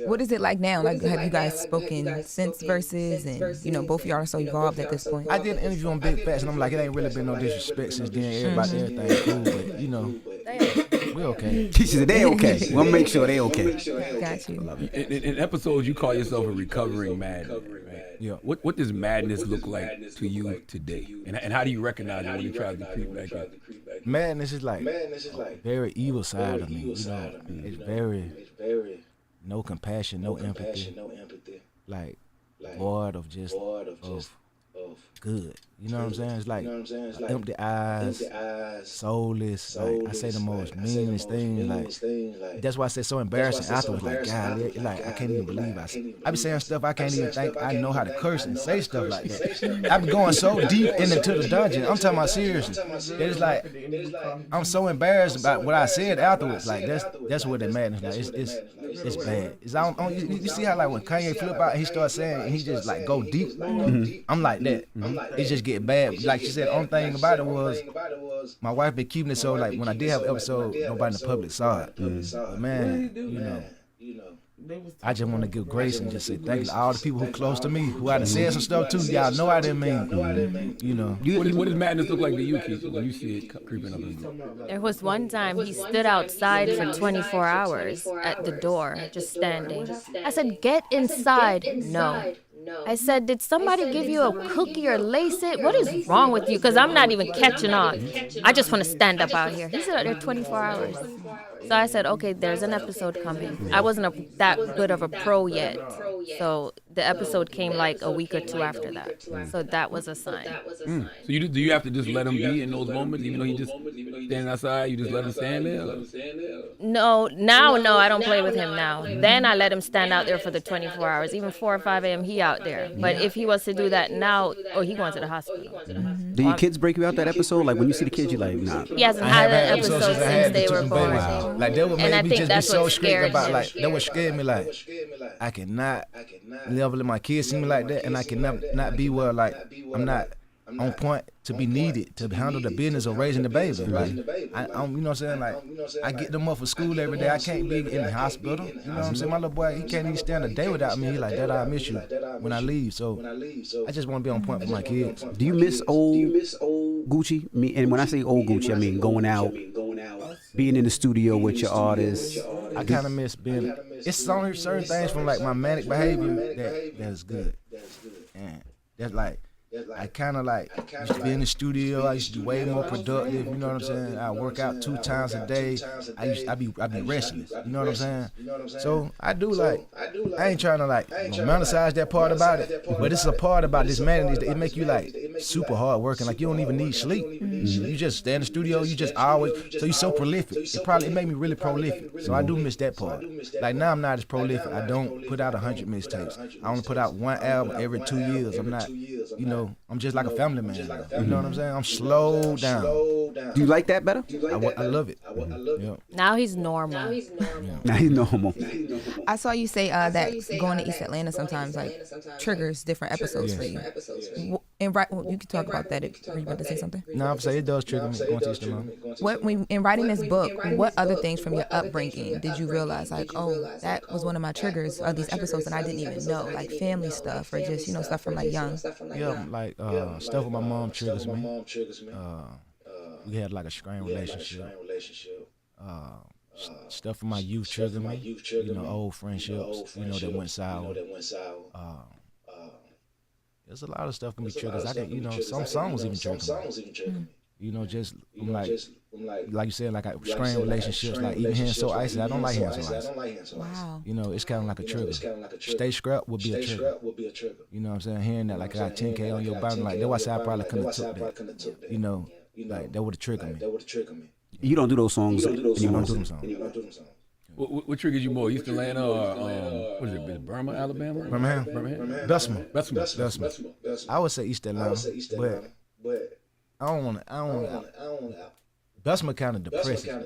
What is it like now? Like, have you guys spoken since Versus, and both of y'all are so evolved at this point? I did an interview on Big Facts, and I'm like, it ain't really been no disrespect since then. Everything cool, but we're okay. She said they okay. We'll make sure they okay. Got you. In episodes, you call yourself a recovering madman. Right? Yeah. What does madness look like to you today? And how do you recognize it when you try to creep back in? Madness is like a very evil side of me. It's very no compassion, no empathy. Like void of just of good. You know what I'm saying? It's like empty eyes, soulless. Like I say the most meanest things. Like that's why I said so embarrassing afterwards. Like God, like I can't even believe I be saying stuff I can't even think I know how to curse and say stuff like that. I be going so deep into the dungeon. I'm talking about seriously. It's like I'm so embarrassed about what I said afterwards. Like that's what that madness. Like it's bad. You see how like when Kanye flip out, he starts saying and he just like go deep. I'm like that. It just get bad. Like she said, the only thing about it was my wife been keeping it so like when I did have an episode, nobody in the public saw it. But man, I just want to give grace and just say thank you to all the people who close to me, who I done said some stuff to. Y'all know I didn't mean. What does madness look like to you, Keith, when you see it creeping up on you? There was one time he stood outside for 24 hours at the door, just standing. I said, get inside. No. I said, did somebody give you a cookie or lace it? What is wrong with you? Because I'm not even catching on. I just want to stand up out here. He said out there 24 hours. So I said, okay, there's an episode coming. I wasn't that good of a pro yet. So the episode came like a week or two after that. So that was a sign. So do you have to just let him be in those moments, even though he just standing outside, you just let him stand there? No, I don't play with him now. Then I let him stand out there for the 24 hours. Even 4 or 5 a.m. he out there. But if he was to do that now, he going to the hospital. Do your kids break you out that episode? Like when you see the kids, you're like, nah. He hasn't had an episode since they were born. Wow. Like that would And I make me think just be that's so what strict scared about him. like that would scare me like I cannot level in my kids see me like that and I can not be where like I'm not on point to be needed to handle the business of raising the baby. Like I'm you know what I'm saying? Like I get them up for school every day. I can't be in the hospital. You know what I'm saying? My little boy, he can't even stand a day without me. He like, Dad, I miss you when I leave. So I just want to be on point with my kids. Do you miss old Gucci? And when I say old Gucci, I mean going out, being in the studio with your artists. I kind of miss being. It's certain things from like my manic behavior that's good. And that's like. I kind of like used to be in the studio. I used to be way more productive. You know what I'm saying? I work out 2 times a day. I be restless. You know what I'm saying? So I do like. I ain't trying to like romanticize that part about it, but it's a part about this man. It make you like super hard working. Like you don't even need sleep. You just stay in the studio. You just always. So you so prolific. It made me really prolific. So I do miss that part. Like now I'm not as prolific. I don't put out 100 mixtapes. I only put out 1 album every 2 years. I'm not. You know. I'm just like a family man. You know what I'm saying? I'm slowed down. Do you like that better? I love it. Yeah. Now he's normal. Now he's normal. I saw you say that going to East Atlanta sometimes like triggers different episodes for you. And you can talk about that if you're about to say something. No, I'm saying it does trigger me going to East Atlanta. In writing this book, what other things from your upbringing did you realize like, oh, that was one of my triggers of these episodes and I didn't even know, like family stuff or just stuff from like young. Yeah, like stuff with my mom triggers me. we had like a strained relationship. Stuff from my youth triggered me. Old friendships, that went sour. There's a lot of stuff can be triggers. I can, some songs even trigger me. Just I'm like you said, like strained relationships, like even Hands So Icy. I don't like Hands So Icy. Wow. It's kind of like a trigger. Stay Scrapped would be a trigger. You know what I'm saying? Hearing that, like, I got 10K on your body, like, that's why I said I probably couldn't have took that. Like, that would have triggered me. You don't do those songs You don't do them songs. What triggers you more, East Atlanta or what is it, Burma, Alabama? Birmingham. Bessemer. I would say East Atlanta, but I don't want to. Bessemer kind of depresses me.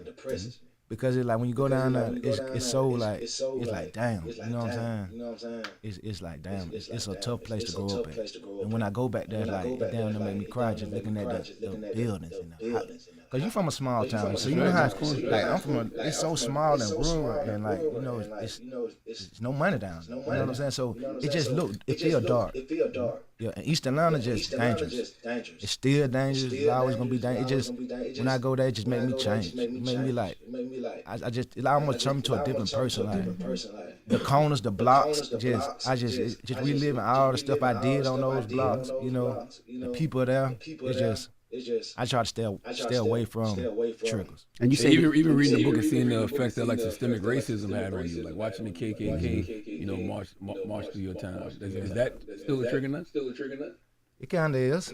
Because it's like when you go down there, it's so like it's like damn, you know what I'm saying? It's like damn, it's a tough place to grow up at. And when I go back there, like it damn near make me cry just looking at the buildings and the house. Cause you from a small town, so you know how like I'm from it's so small and rural and like it's no money down there. You know what I'm saying? So it feel dark. Yeah, and East Atlanta just dangerous. It's still dangerous. It's always gonna be dangerous. It just when I go there, it just make me change. It make me like it almost turned me to a different person. Like the corners, the blocks, just reliving all the stuff I did on those blocks. The people there. It's just I try to stay away from triggers. And you say even reading the book and seeing the effect that like systemic racism had on you, like watching the KKK, march through your town. Is that still a trigger nut? It kind of is.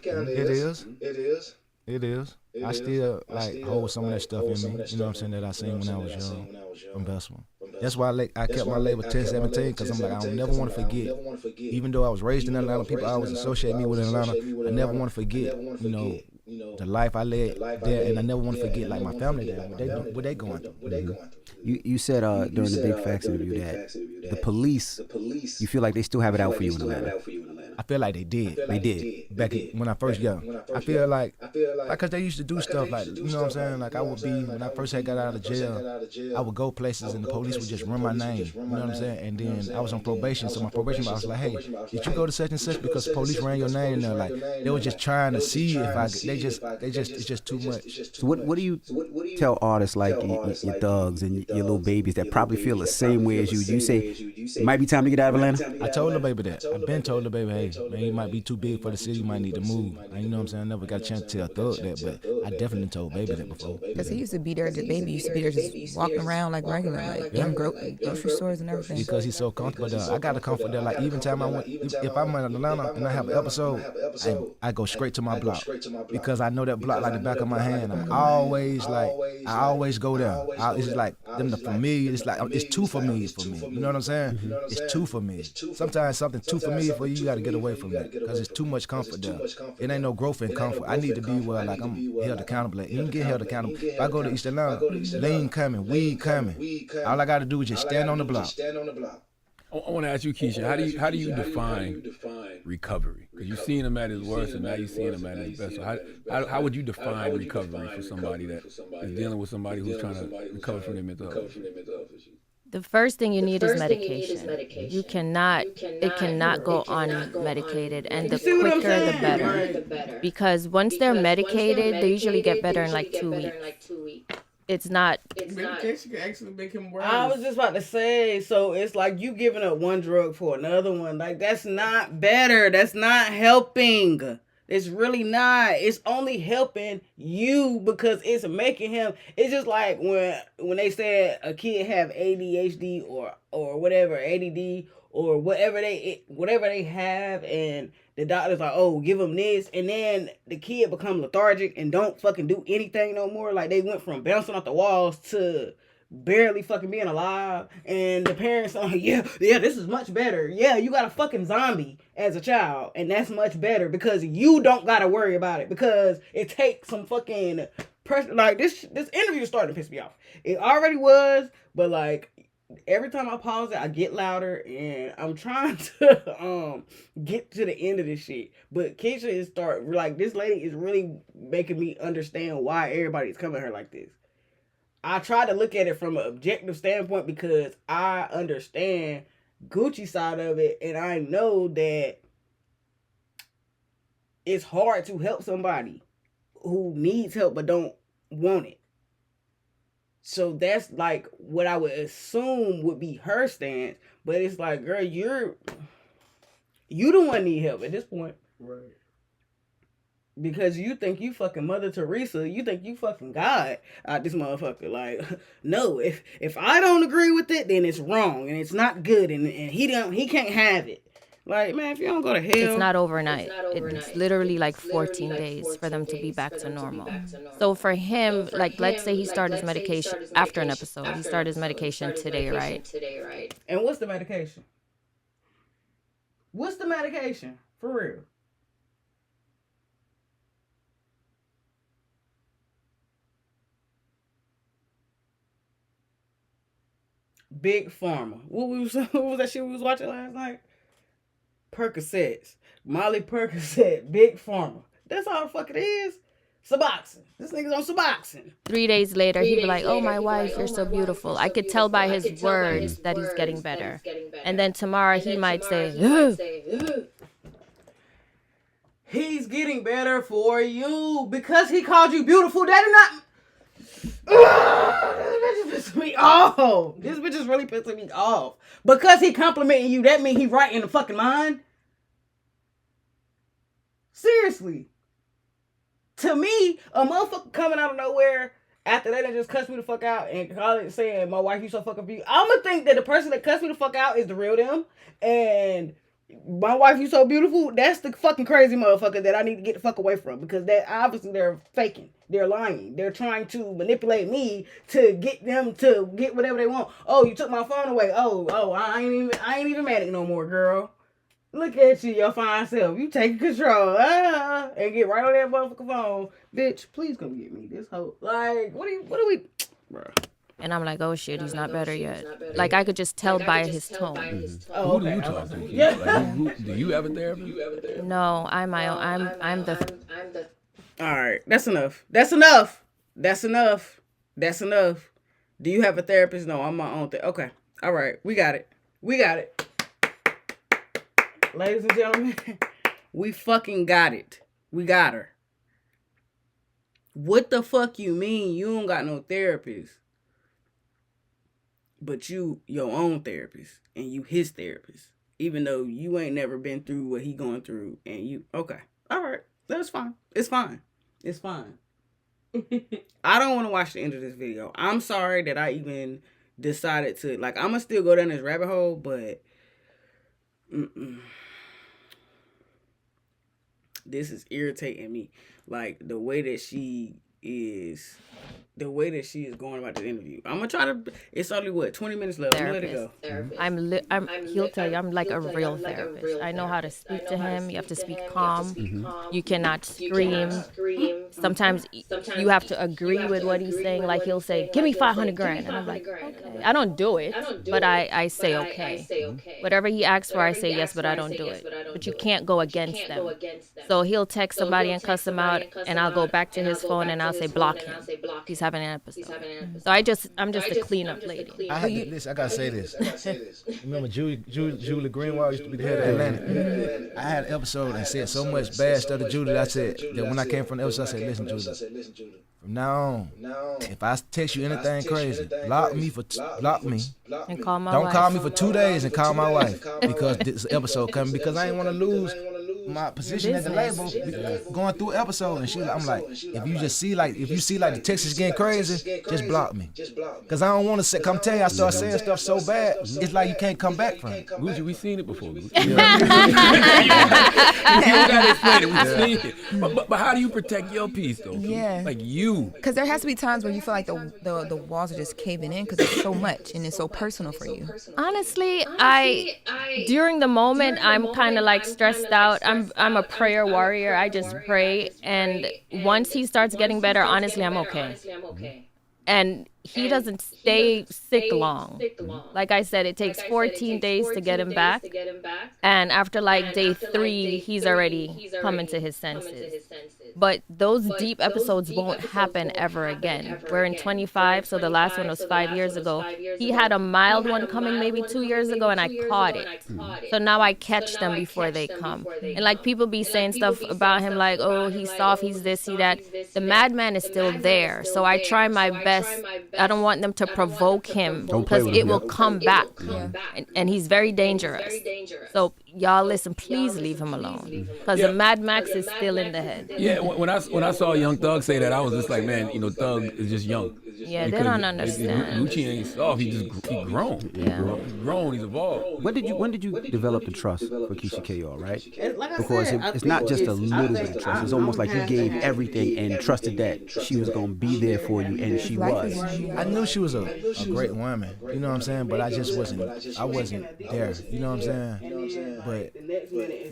It is. I still hold some of that stuff in me. You know what I'm saying, that I seen when I was young from Bessemer. That's why I kept my label 1017, because I'm like, I don't never want to forget. Even though I was raised in Atlanta, people always associate me with Atlanta. I never want to forget, the life I led there, and I never want to forget like my family there, what they going through. You said during the Big Facts interview that the police, you feel like they still have it out for you in Atlanta. I feel like they did. They did back when I first got. I feel like cause they used to do stuff like, you know what I'm saying. Like I would be when I first got out of jail, I would go places and the police would just run my name. You know what I'm saying. And then I was on probation, so my probation boss was like, "Hey, did you go to such and such because the police ran your name?" There, like they were just trying to see if I. It's just too much. So what do you tell artists like your thugs and your little babies that probably feel the same way as you? You say it might be time to get out of Atlanta. I told the baby that. I've been told the baby, hey, man, you might be too big for the city. You might need to move. And you know what I'm saying? I never got a chance to tell Thug that, but I definitely told Baby that before. Because he used to be there, the baby used to be there just walking around like regular, like in grocery stores and everything. Because he's so comfortable there. I got to comfort there. Like even time I went, if I'm in Atlanta and I have an episode, I go straight to my block. Because I know that block like the back of my hand. I always go there. It's just like them the familiar. It's like it's too familiar for me. You know what I'm saying? It's too familiar. Sometimes something too familiar for you, you got to get away from it because it's too much comfort there. It ain't no growth in comfort. I need to be where like I'm held accountable. You can get held accountable. If I go to East Atlanta, lean coming, weed coming. All I got to do is just stand on the block. I want to ask you, Keshia, how do you define recovery? Because you've seen him at his worst, and now you're seeing him at his best. So how would you define recovery for somebody that is dealing with somebody who's trying to recover from their mental health? The first thing you need is medication. It cannot go unmedicated, and the quicker the better. Because once they're medicated, they usually get better in like 2 weeks. It's not. Medication can actually make him worse. I was just about to say, so it's like you giving up one drug for another one. Like that's not better. That's not helping. It's really not. It's only helping you because it's making him. It's just like when they said a kid have ADHD or whatever, ADD or whatever they have, and the doctor's like, oh, give them this, and then the kid become lethargic and don't fucking do anything no more. Like they went from bouncing off the walls to barely fucking being alive, and the parents are like, yeah, this is much better. Yeah, you got a fucking zombie as a child, and that's much better because you don't gotta worry about it because it takes some fucking pressure. Like this interview is starting to piss me off. It already was, but like every time I pause it, I get louder, and I'm trying to get to the end of this shit. But Keshia is this lady is really making me understand why everybody's coming at her like this. I try to look at it from an objective standpoint because I understand Gucci's side of it, and I know that it's hard to help somebody who needs help but don't want it. So that's like what I would assume would be her stance. But it's like, girl, you the one need help at this point. Right. Because you think you fucking Mother Teresa, you think you fucking God out this motherfucker. Like, no, if I don't agree with it, then it's wrong and it's not good and he can't have it. Like, man, if you don't go to hell. It's not overnight. It's literally like 14 days for them to be back to normal. So for him, like, let's say he started his medication after an episode. He started his medication today, right? And what's the medication? What's the medication? For real. Big Pharma. What was that shit we was watching last night? Percocets. Molly Percocet. Big Pharma. That's all the fuck it is. Suboxone. This nigga's on Suboxone. 3 days later, he'd be like, oh, my wife, you're so beautiful. I could tell by his words that he's getting better. And then tomorrow he might say, ugh. He's getting better for you because he called you beautiful. That did not... This bitch is pissing me off. This bitch is really pissing me off. Because he complimenting you, that mean he right in the fucking mind? Seriously. To me, a motherfucker coming out of nowhere after that and just cuss me the fuck out and call it saying, my wife, you so fucking beautiful. I'ma think that the person that cussed me the fuck out is the real them. And my wife, you so beautiful, that's the fucking crazy motherfucker that I need to get the fuck away from. Because that obviously they're faking. They're lying. They're trying to manipulate me to get them to get whatever they want. Oh, you took my phone away. Oh, I ain't even mad at no more, girl. Look at you, your fine self. You taking control. And get right on that motherfucking phone. Bitch, please come get me. This hoe. Like, what do we... Bro. And I'm like, oh shit, he's not better yet. Like, I could just tell by his tone. Oh, Who okay. do you talk to? Yeah. Like, do you have a therapist? No, I'm my own. I'm the... All right, that's enough. That's enough. Do you have a therapist? No, I'm my own Okay, all right, we got it. Ladies and gentlemen, we fucking got it. We got her. What the fuck you mean you don't got no therapist? But you your own therapist and you his therapist. Even though you ain't never been through what he going through and you... Okay, all right. That's fine. It's fine. I don't want to watch the end of this video. I'm sorry that I even decided to... Like, I'm going to still go down this rabbit hole, but... This is irritating me. Like, the way that she is going about the interview. I'm gonna try to. It's only 20 minutes left. I'm gonna let it go. He'll tell you I'm like a real therapist. I know how to speak to him. You have to speak calm. You cannot scream. Sometimes you have to agree with what he's saying. Like, he'll say, "Give me 500 grand," and I'm like, "Okay." I don't do it, but I say okay. Whatever he asks for, I say yes, but I don't do it. But you can't go against them. So he'll text somebody and cuss him out, and I'll go back to his phone and I'll say block him. He's having an episode. So I'm just a cleanup lady. I gotta say this. Remember Julie Greenwald used to be the head of Atlantic. I had an episode and said so much bad stuff to Julie. I said that when I came from the episode, I said, listen, Julie. From now on, if I text you anything crazy, block me. And call my Don't wife. call me for 2 days and call my wife because this episode coming, because I ain't want to lose my position at the label going through episode. And I'm like, if you see the text is getting crazy, just block me. Because I don't want to come tell you I start saying stuff so bad, it's like you can't come back from it. Gucci, we seen it before. Gucci. You don't gotta explain it. We seen it. But how do you protect your peace though? Yeah. Like you. Because there has to be times where you feel like the walls are just caving in because it's so much and it's so personal for you. Honestly, during the moment I'm kind of like stressed out. I'm a prayer warrior. I just pray, and once he starts getting better, honestly, I'm okay. And he doesn't stay sick long. Like I said, it takes 14 days to get him back. And after like day 3, he's already coming to his senses. But those deep episodes won't happen ever again. We're in 25, so the last one was 5 years ago. He had a mild one coming maybe 2 years ago, and I caught it. So now I catch them before they come. And like people be saying stuff about him like, oh, he's soft, he's this, he that. The madman is still there. So I try my best. I don't want them to provoke him because it will come back. And he's very dangerous. So y'all listen, please leave him alone. Because the Mad Max is still in the head. Yeah, when I saw Young Thug say that, I was just like, man, Thug is just young. Yeah, they don't understand. Gucci ain't soft. He grown. Yeah. He's grown. He's evolved. When did you develop the trust for Keshia KR, right? Like Because it's not just a little bit of trust. It's almost like you gave everything and trusted that she was going to be there for you, and she was. I knew she was a great woman, you know what I'm saying? But I just wasn't there, you know what I'm saying? But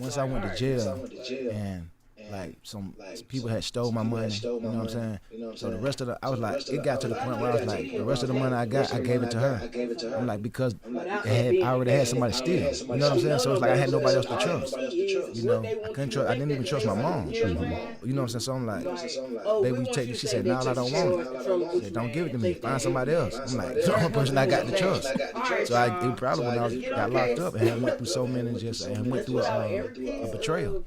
once I went to jail and like some people had stole my money, you know what I'm saying? So the rest of I was like, it got to the point where I was like, the rest of the money I got, I gave it to her. I'm like, because I already had somebody steal, you know what I'm saying? So it's like I had nobody else to trust, you know? I didn't even trust my mom, you know what I'm saying? So I'm like, baby, you take it. She said, no, I don't want it. She said, don't give it to me, find somebody else. I'm like, the only person I got to trust. So it probably when I got locked up and had went through so many and went through a betrayal.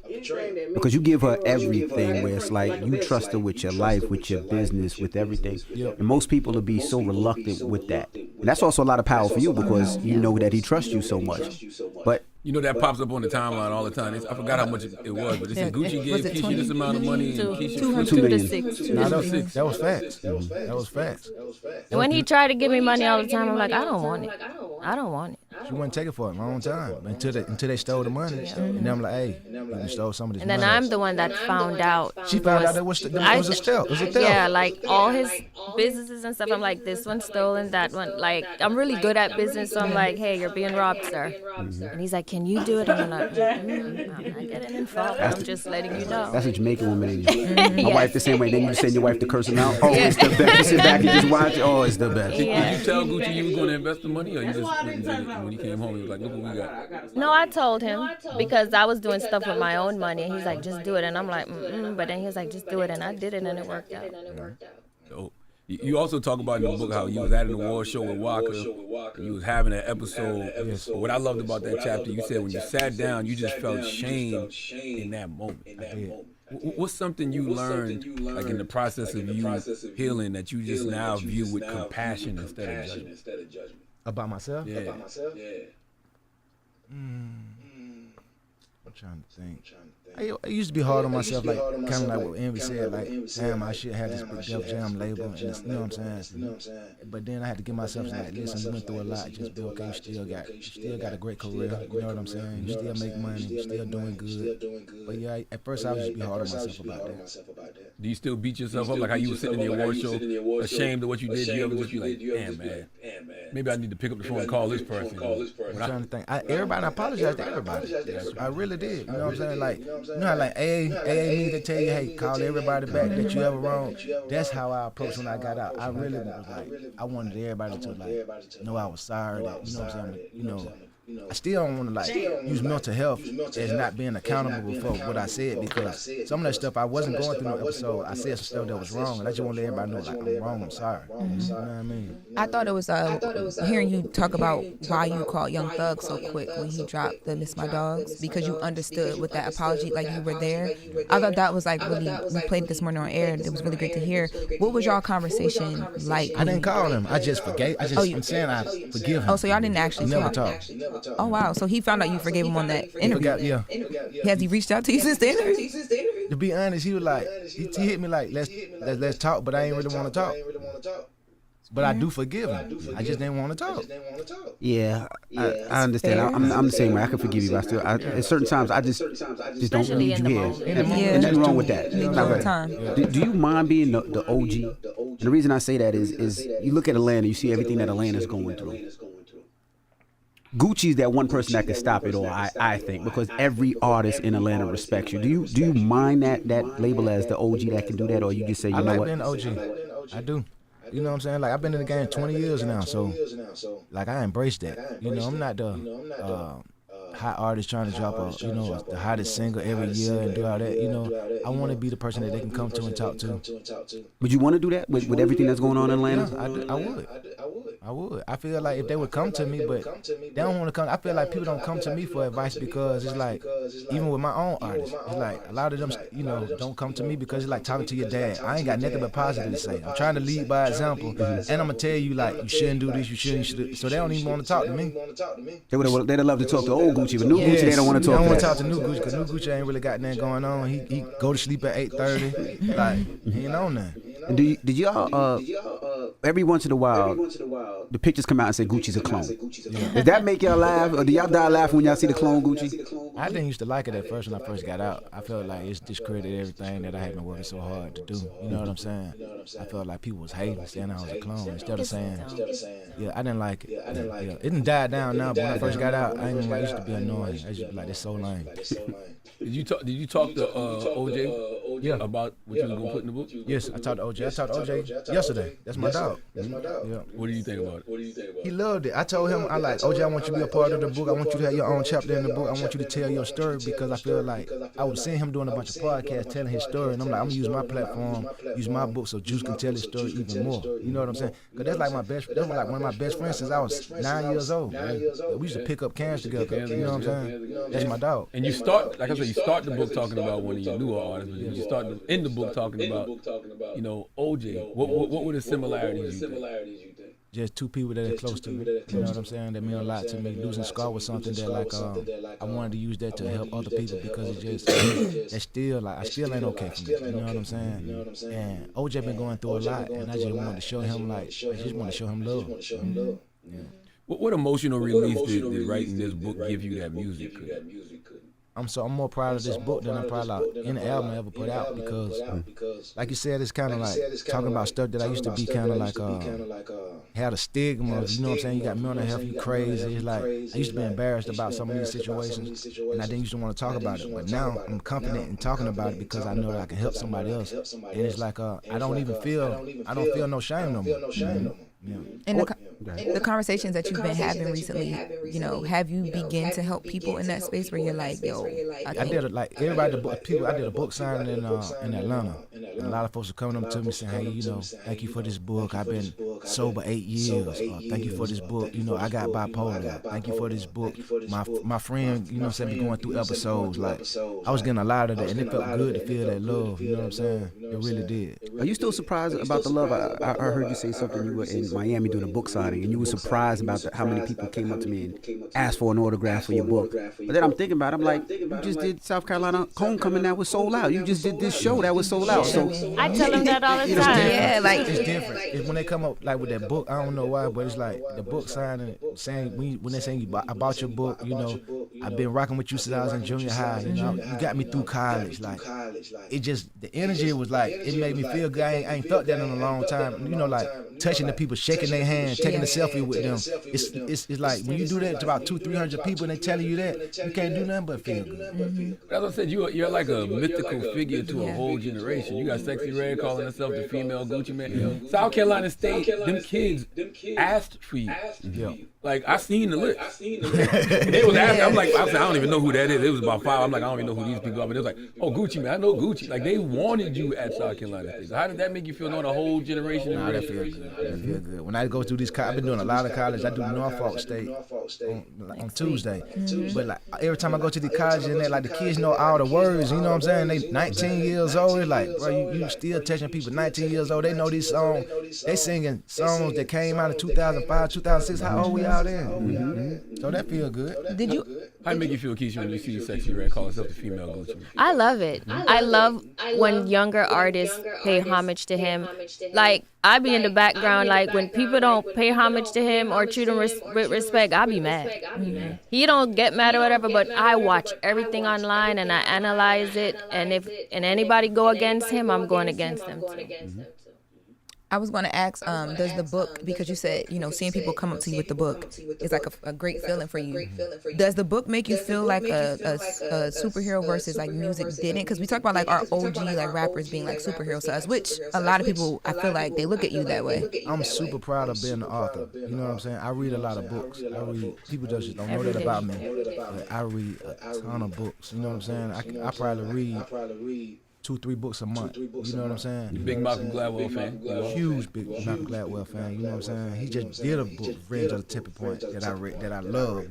Because you give her everything, where it's like you trust her with your life, with your business, with everything. And most people will be so reluctant with that. And that's also a lot of power for you because you know that he trusts you so much. But that pops up on the timeline all the time. I forgot how much it was, but they said Gucci gave Keshia this amount of money. And Keshia 2 to 6. That was facts. That was facts. And when he tried to give me money all the time, I'm like, I don't want it. I don't want it. She wouldn't take it for a long time until they stole the money. And then I'm like, hey, you stole some of this money. And then I'm the one that found out. She found out it was a steal. It was a theft. Yeah, like all his businesses and stuff. I'm like, this one's stolen, that one. Like, I'm really good at business, so I'm like, hey, you're being robbed, sir. And he's like, can you do it? And I'm like, I'm not getting involved. I'm just letting you know. That's a Jamaican woman in you. My wife the same way. Then you send your wife to curse him out. Oh, it's the best. You sit back and just watch. Oh, it's the best. Did you tell Gucci you was going to invest the money, or you just went and did it? When he came home, he was like, look what we got. No, I told him because I was doing stuff with my own money. And he's like, just do it. And I'm like, but then he was like, just do it. And I did it, and it worked out. So, you also talk about in the book how you was at an award show with Walker. You was having an episode. Yes. What I loved about that chapter, you said when you sat down, you just felt shame in that moment. What's something you learned, like in the process of you healing, that you just now view with compassion instead of judgment? About myself? Yeah. I'm trying to think. I used to be hard on myself, like kind of like what Envy said, like, damn, I should have this big Def Jam label, and you know what I'm saying? But then I had to give myself like, listen, you went through a lot, just be okay. You still got a great career. You know what I'm saying? You still make money. You still doing good. But yeah, at first I would just be hard on myself about that. Do you still beat yourself up, like how you were sitting in the award show, ashamed of what you did? You ever just be like, damn, man, maybe I need to pick up the phone and call this person. I'm trying to think. Everybody, I apologized to everybody. I really did. You know what I'm saying? Like, you know how like AA means they tell you, hey, call everybody back that you ever wrong. That's how I approached when I got out. I really was like, I wanted everybody to like know I was sorry. That, you know what I'm saying? You know, I still don't want to like use mental health as not being accountable for what I said, because some of that stuff I wasn't going through no episode. I said some stuff that was wrong, and I just want to let everybody know like I'm wrong. I'm sorry. You know what I mean? I thought it was hearing you talk about why you called Young Thug so quick when he dropped the Miss My Dogs, because you understood with that apology, like you were there. I thought that was like really, we played it this morning on air, and it was really great to hear. What was y'all conversation like? I didn't call him. I just forgave. I'm saying I forgive him. Oh, so y'all didn't actually never talk? Talk. Oh wow! So he found out you forgave him on that interview. Yeah. Has he reached out to you since the interview? To be honest, he was like, he hit me like, let's talk, but I ain't really want to talk. But I do forgive him. I just didn't want to talk. Yeah, I understand. I'm the same way. I can forgive you, but at certain times I just don't need you here. And nothing wrong with that. Do you mind being the OG? And the reason I say that is you look at Atlanta, you see everything that Atlanta's going through. Gucci's that one person that can stop it all, I think, because every artist in Atlanta respects you. Do you mind that label as the OG that can do that, or you just say, you know what? I like being OG. I do. You know what I'm saying? Like, I've been in the game 20 years now, so like I embrace that. You know, I'm not the hot artist trying to drop the hottest single every year and do all that. You know, I want to be the person that they can come to and talk to. Would you want to do that with everything that's going on in Atlanta? Yeah, I would. I feel like if they would come to me, but they don't want to come. I feel like people don't come to me for advice because it's like, even with my own artists, it's like a lot of them, don't come to me because it's like talking to your dad. I ain't got nothing but positive to say. I'm trying to lead by example, and I'm gonna tell you like you shouldn't do this, you shouldn't. So they don't even want to talk to me. They'd love to talk to old Gucci, but new Gucci they don't want to talk. They don't want to talk to new Gucci because new Gucci ain't really got nothing going on. He go to sleep at 8:30, like he ain't on nothing. And did y'all every once in a while the pictures come out and say Gucci's a clone? Does that make y'all laugh, or do y'all die laughing when y'all see the clone Gucci? I didn't used to like it at first when I first got out. I felt like it's discredited everything that I had been working so hard to do. You know what I'm saying? I felt like people was hating, saying I was a clone instead of saying, yeah, I didn't like it. It didn't die down now, but when I first got out, I ain't gonna lie, it used to be annoying. I used to be like, that's so lame. Did you talk to OJ? Yeah. About what you was gonna put in the book? Yes, I talked to OJ. I talked to OJ yesterday. That's my dog. Yeah. What do you think about it? He loved it. I told him, I like, OJ, I want you to be a part of the book. I want you to have your own chapter in the book. I want you to tell your story because I feel like I was seeing him doing a bunch of podcasts telling his story, and I'm like, I'm gonna use my platform, use my book so Juice can tell his story even more. You know what I'm saying? Because that's like that's like one of my best friends since I was 9 years old. Man. We used to pick up cans together. You know what I'm saying? That's my dog. And you start, like I said, you start the book talking about one of your newer artists, but you start in the book talking about, OJ. What were the similarities you think? Just two people that are close to me. You know what I'm saying? That mean a lot to me. Losing Scar was something that like I wanted to use that to help other people because it just it's still like I still ain't okay for me. You know what I'm saying? And OJ been going through a lot, and I just wanted to show him I just want to show him love. Yeah. What emotional relief did writing this book give you that music could? I'm more proud of this book than I'm proud of any album I ever put out because, like you said, it's kind of like talking about stuff that I used to be kind of like had a stigma. You know what I'm saying? You got mental health, you crazy. It's like I used to be embarrassed about some of these situations, and I didn't used to want to talk about it. But now I'm confident in talking about it because I know that I can help somebody else. And it's like I don't feel no shame no more. Yeah. And the conversations that you've been having recently, have you begun to help people in that space where you're like, yo, I did it like everybody. I did a book signing in Atlanta, and a lot of folks are coming up to me saying, hey, thank you for this book. I've been sober 8 years. Thank you for this book. I got bipolar. Thank you for this book. My friend, said me going through episodes. Like I was getting a lot of that, and it felt good to feel that love. You know what I'm saying? It really did. Are you still surprised about the love? I heard you say something. You were in Miami doing a book signing, and you were surprised about how many people came up to me and asked for an autograph for your book. But then I'm thinking about it, I'm like, you just did South Carolina Homecoming that was sold out. You just did this show that was sold out. So I tell them that all the time. Yeah, like it's different. It's when they come up like with that book, I don't know why, but it's like the book signing, saying when they saying I bought your book, I've been rocking with you since I was in junior high. You got me through college. Like it just the energy was like it made me feel good. I ain't felt that in a long time. Like touching the people, shaking their hand, taking a selfie with them. It's like when you do that to about 200-300 people and they telling you that, you can't do nothing but feel good. As I said, you're like a mythical figure to a whole generation. You got Sexy Red calling herself the female Gucci man. South Carolina State, them kids asked for you. Yeah. Like I seen the list. They was asking. I'm like, I don't even know who that is. It was about 5. I'm like, I don't even know who these people are. But it was like, oh, Gucci man, I know Gucci. Like they wanted you at South Carolina State. So how did that make you feel knowing a whole generation? Nah, that feel good. That feel good. When I go through these, I've been doing a lot of college. I do Norfolk State on Tuesday. But like every time I go to the colleges and they like the kids know all the words. You know what I'm saying? They 19 years old. It's like, bro, you still touching people 19 years old. They know these songs. They singing songs that came out in 2005, 2006. How old we out there? So that feel good. Did you? How it make you feel, Keshia, when you see Sexy Red call herself the female Gucci? I love it. I love when younger artists pay homage to him. Like, I be in the background, like, when people don't pay homage to him or treat him with respect, I be mad. He don't get mad or whatever, but I watch everything online and I analyze it. And if anybody go against him, I'm going against them too. I was going to ask, does the book, because you said, seeing people come up to you with the book is like a great feeling for you. Does the book make you feel like a superhero versus like music didn't? Because we talk about like our OG like rappers being like superheroes to us, which a lot of people, I feel like they look at you that way. I'm super proud of being an author. You know what I'm saying? I read a lot of books. People just don't know that about me. But I read a ton of books. You know what I'm saying? I probably read 2-3 books a month. You know what I'm saying? You big Malcolm Gladwell fan. Huge big Malcolm Gladwell fan. You know what I'm saying? He just did a book, Fringe of the Tipping Point, that I read, that I love.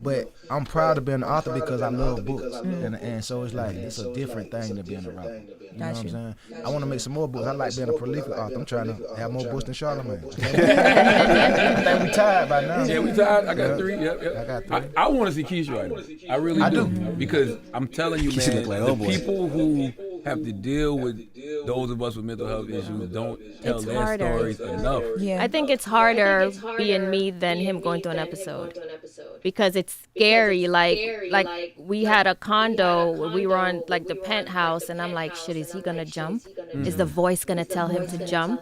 But I'm proud of being an author because I love books, and so it's like it's a different thing than being a rapper. You know what I'm saying? I want to make some more books. I like being a prolific author. I'm trying to have more books than Charlamagne. I think we tired by now. Yeah, we tired. I got 3. Yep. I got 3. I want to see Keshia right now. I really do. Because I'm telling you, man, the people who have to deal with those of us with mental health issues don't tell their stories enough. Yeah. I think it's harder being me than him going through an episode because it's scary. Like we had a condo, we were on like the penthouse, and I'm like, shit, is he gonna jump? Is the voice gonna tell him to jump?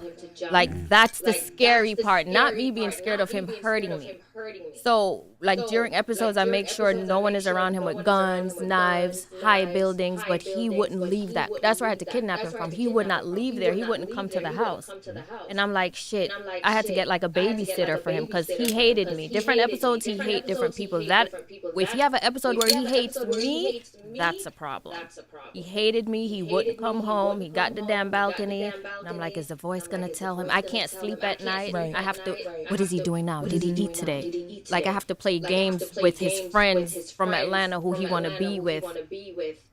Like that's the scary part, not me being scared of him hurting me. So, like, during episodes, I make sure no one is around him with guns, knives, high buildings, but he wouldn't leave that. That's where I had to kidnap him from. He would not leave there. He wouldn't come to the house. And I'm like, shit, I had to get, like, a babysitter for him because he hated me. Different episodes, he hate different people. If you have an episode where he hates me, that's a problem. He hated me. He wouldn't come home. He got the damn balcony. And I'm like, is the voice going to tell him? I can't sleep at night. I have to, what is he doing now? Did he eat today? Like I have to play games with his friends from Atlanta who he want to be with,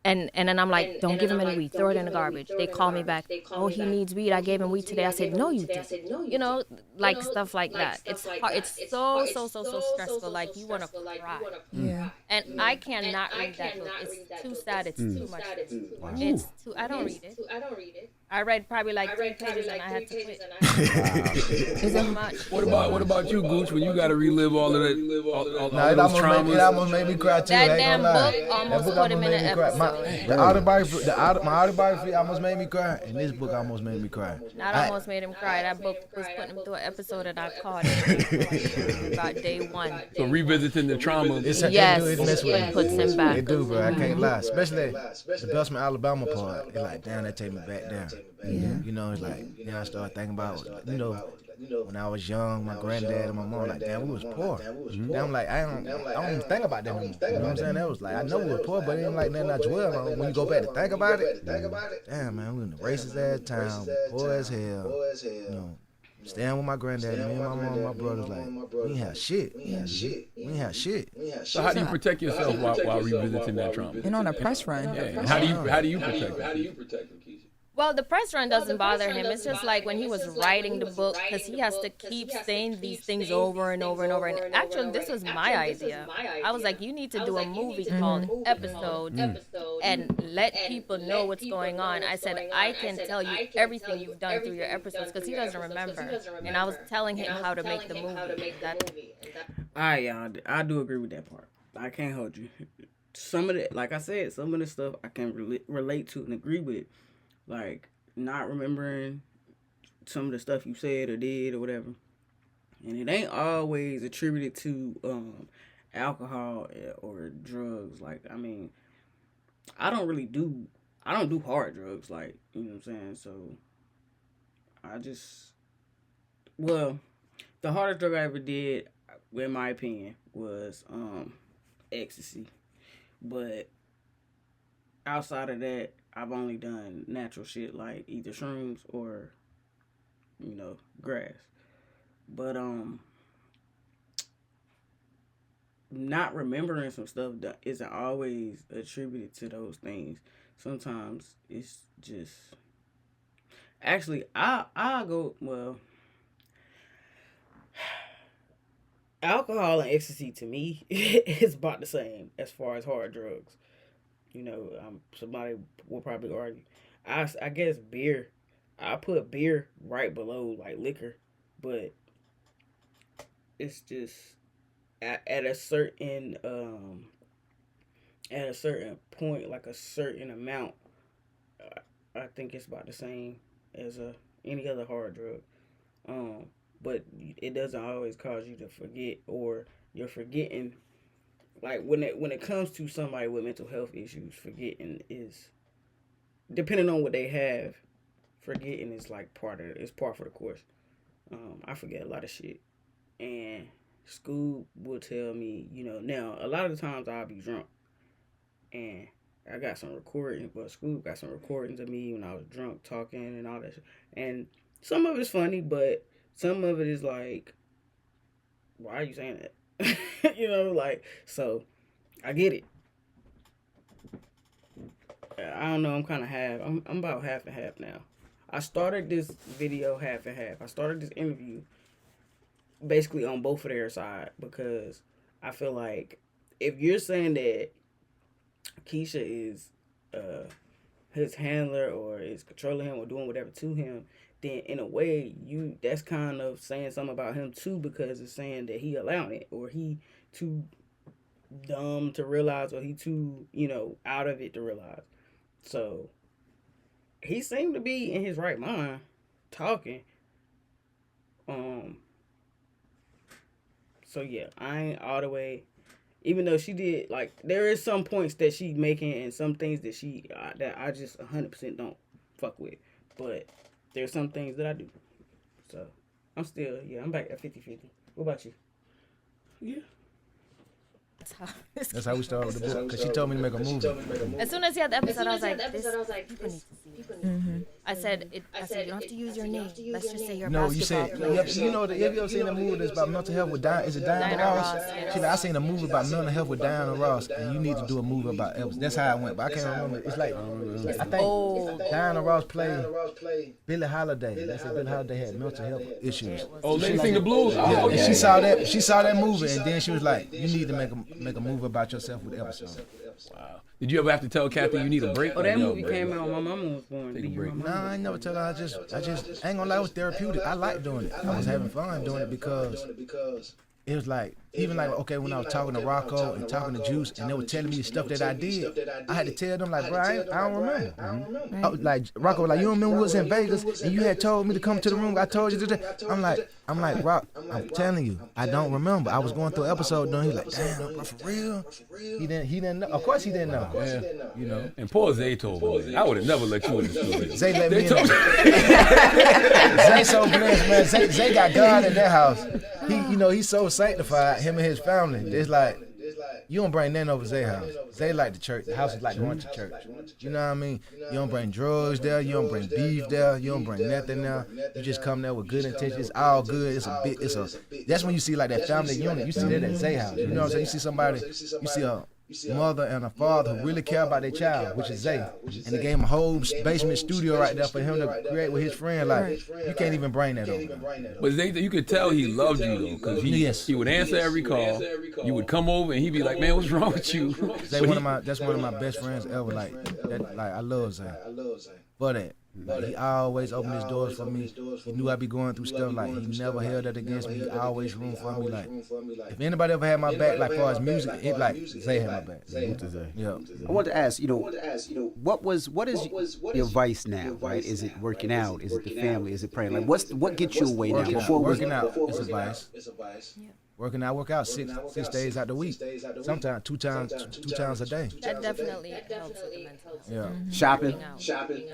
and then I'm like, don't give him any weed, throw it in the garbage. They call me back, oh, he needs weed, I gave him weed today. I said, no, you didn't. Like stuff like that. It's hard. It's so stressful. Like you want to cry. Yeah. And I cannot read that book. It's too sad. It's too much. It's too. I don't read it. I read probably like 3 pages and I had to quit. Is it much? What about you, Gooch? When you got to relive all of that, all those traumas? It almost made me cry too. That damn book almost put him in an episode. My autobiography almost made me cry, and this book almost made me cry. Not almost made him cry. That book was putting him through an episode, and I caught it about day 1. So revisiting the trauma. It puts him back. It do, bro. I can't lie. Especially the Beltsman, Alabama part. It's like, damn, that take me back down. Yeah. It's like, I started thinking about, when I was young, my granddad and my mom, like, damn, we was poor. Damn, I'm like, I don't even think about that anymore. You know what I'm saying? That was like, I know we were poor, but it ain't like nothing I dwell on. When you go back to think about it, damn, man, we in the racist ass town, poor as hell. Staying with my granddad, me and my mom and my brothers, like, we ain't have shit. We ain't have shit. So how do you protect yourself while revisiting that trauma? And on a press run. Yeah. And how do you protect it? Well, the press run doesn't bother him. It's just like when he was writing the book, because he has to keep saying these things over and over and over. And actually, this was my idea. I was like, you need to do a movie called Episodes and let people know what's going on. I said, I can tell you everything you've done through your episodes, because he doesn't remember. And I was telling him how to make the movie. I do agree with that part. I can't hold you. Some of the, like I said, some of the stuff I can relate to and agree with. Like, not remembering some of the stuff you said or did or whatever. And it ain't always attributed to alcohol or drugs. Like, I mean, I don't do hard drugs, like, you know what I'm saying? So, the hardest drug I ever did, in my opinion, was ecstasy. But outside of that, I've only done natural shit like either shrooms or, grass. But not remembering some stuff that isn't always attributed to those things. Sometimes it's just, actually, I go, well, alcohol and ecstasy to me is about the same as far as hard drugs. Somebody will probably argue. I guess beer. I put beer right below like liquor, but it's just at a certain point, like a certain amount. I think it's about the same as any other hard drug. But it doesn't always cause you to forget, or you're forgetting. Like when it comes to somebody with mental health issues, forgetting is, depending on what they have, forgetting is like par for the course. I forget a lot of shit, and school will tell me, now a lot of the times I'll be drunk, and I got some recordings, but school got some recordings of me when I was drunk talking and all that shit. And some of it's funny, but some of it is like, why are you saying that? So I get it. I don't know, I'm kind of half. I'm about half and half now. I started this video half and half. I started this interview basically on both of their side, because I feel like if you're saying that Keshia is his handler or is controlling him or doing whatever to him, then in a way that's kind of saying something about him too, because it's saying that he allowed it, or he too dumb to realize, or he too out of it to realize. So he seemed to be in his right mind talking. So yeah, I ain't all the way. Even though she did, like, there is some points that she making and some things that that I just 100% don't fuck with. But there's some things that I do. So I'm back at 50-50. What about you? Yeah. That's how we started with the book, because she told me to make a movie. As soon as he had the episode, I was like, people need to see this. I said, you don't have to use your name. Let's just say you're a basketball player. Have you ever seen a movie that's about mental health with Diana? Is it Diana Ross? Yes. She like, I seen a movie about mental health with Diana Ross, and you need to do a movie about Elvis. That's how I went, but I can't remember. It's like, I think Diana Ross played Billie Holiday. That's it. Billie Holiday had mental health issues. Oh, they sing the blues. Yeah, Oh, okay. and she saw that movie, and then she was like, you need to make a movie about yourself with Elvis. Wow. Did you ever have to tell Kathy you need a break? Oh, that movie came out when my mama was born. Take a break. Nah, I ain't never tell her. I just ain't gonna lie, it was therapeutic. I like doing it. I was having fun doing it because it was like, even like, okay, when I was talking to Rocco and talking to Juice, and they were telling me the stuff that I did, I had to tell them, like, bro, I don't remember. I was like, Rocco was like, you don't remember we was in Vegas, and you had told me to come to the room, I told you to do that. I'm like, Rock, I'm telling you, I don't remember. I was going through an episode, and he's like, damn, bro, for real? He didn't know. Of course he didn't know. Yeah. And poor Zay told me. I would have never let you in the studio. Zay let me in. Zay so blessed, man. Zay got God in that house. He's so sanctified, him and his family. It's like, you don't bring nothing over Zay house. Zay like the church. The house is like going to church. You know what I mean? You don't bring drugs there. You don't bring beef there. You don't bring nothing there. You just come there with good intentions. It's all good. That's when you see like that family unit. You see that at Zay house. You know what I'm saying? You see somebody, you see a mother and a father who really care about their child, which is Zay. And they gave him a whole basement studio right there for him to create with his friend. Like, you can't even bring that over. But Zay, you could tell he loved you though, because he would answer every call. You would come over and he'd be like, man, what's wrong with you? That's one of my best friends ever. Like I love Zay for that. Like, he always opened his doors for me. He knew I'd be going through stuff. Like, he never held that against me. He always room for me. Like, if anybody ever had my back, like, far as music, it like Zay had my back. Yeah. I want to ask, what is your vice now, right? Is it working out? Is it the family? Is it praying? Like, what gets you away now? Working out is a vice. Working out, I work out six days out the week. Sometimes two times a day. That definitely helps with the mental health. Yeah. Shopping?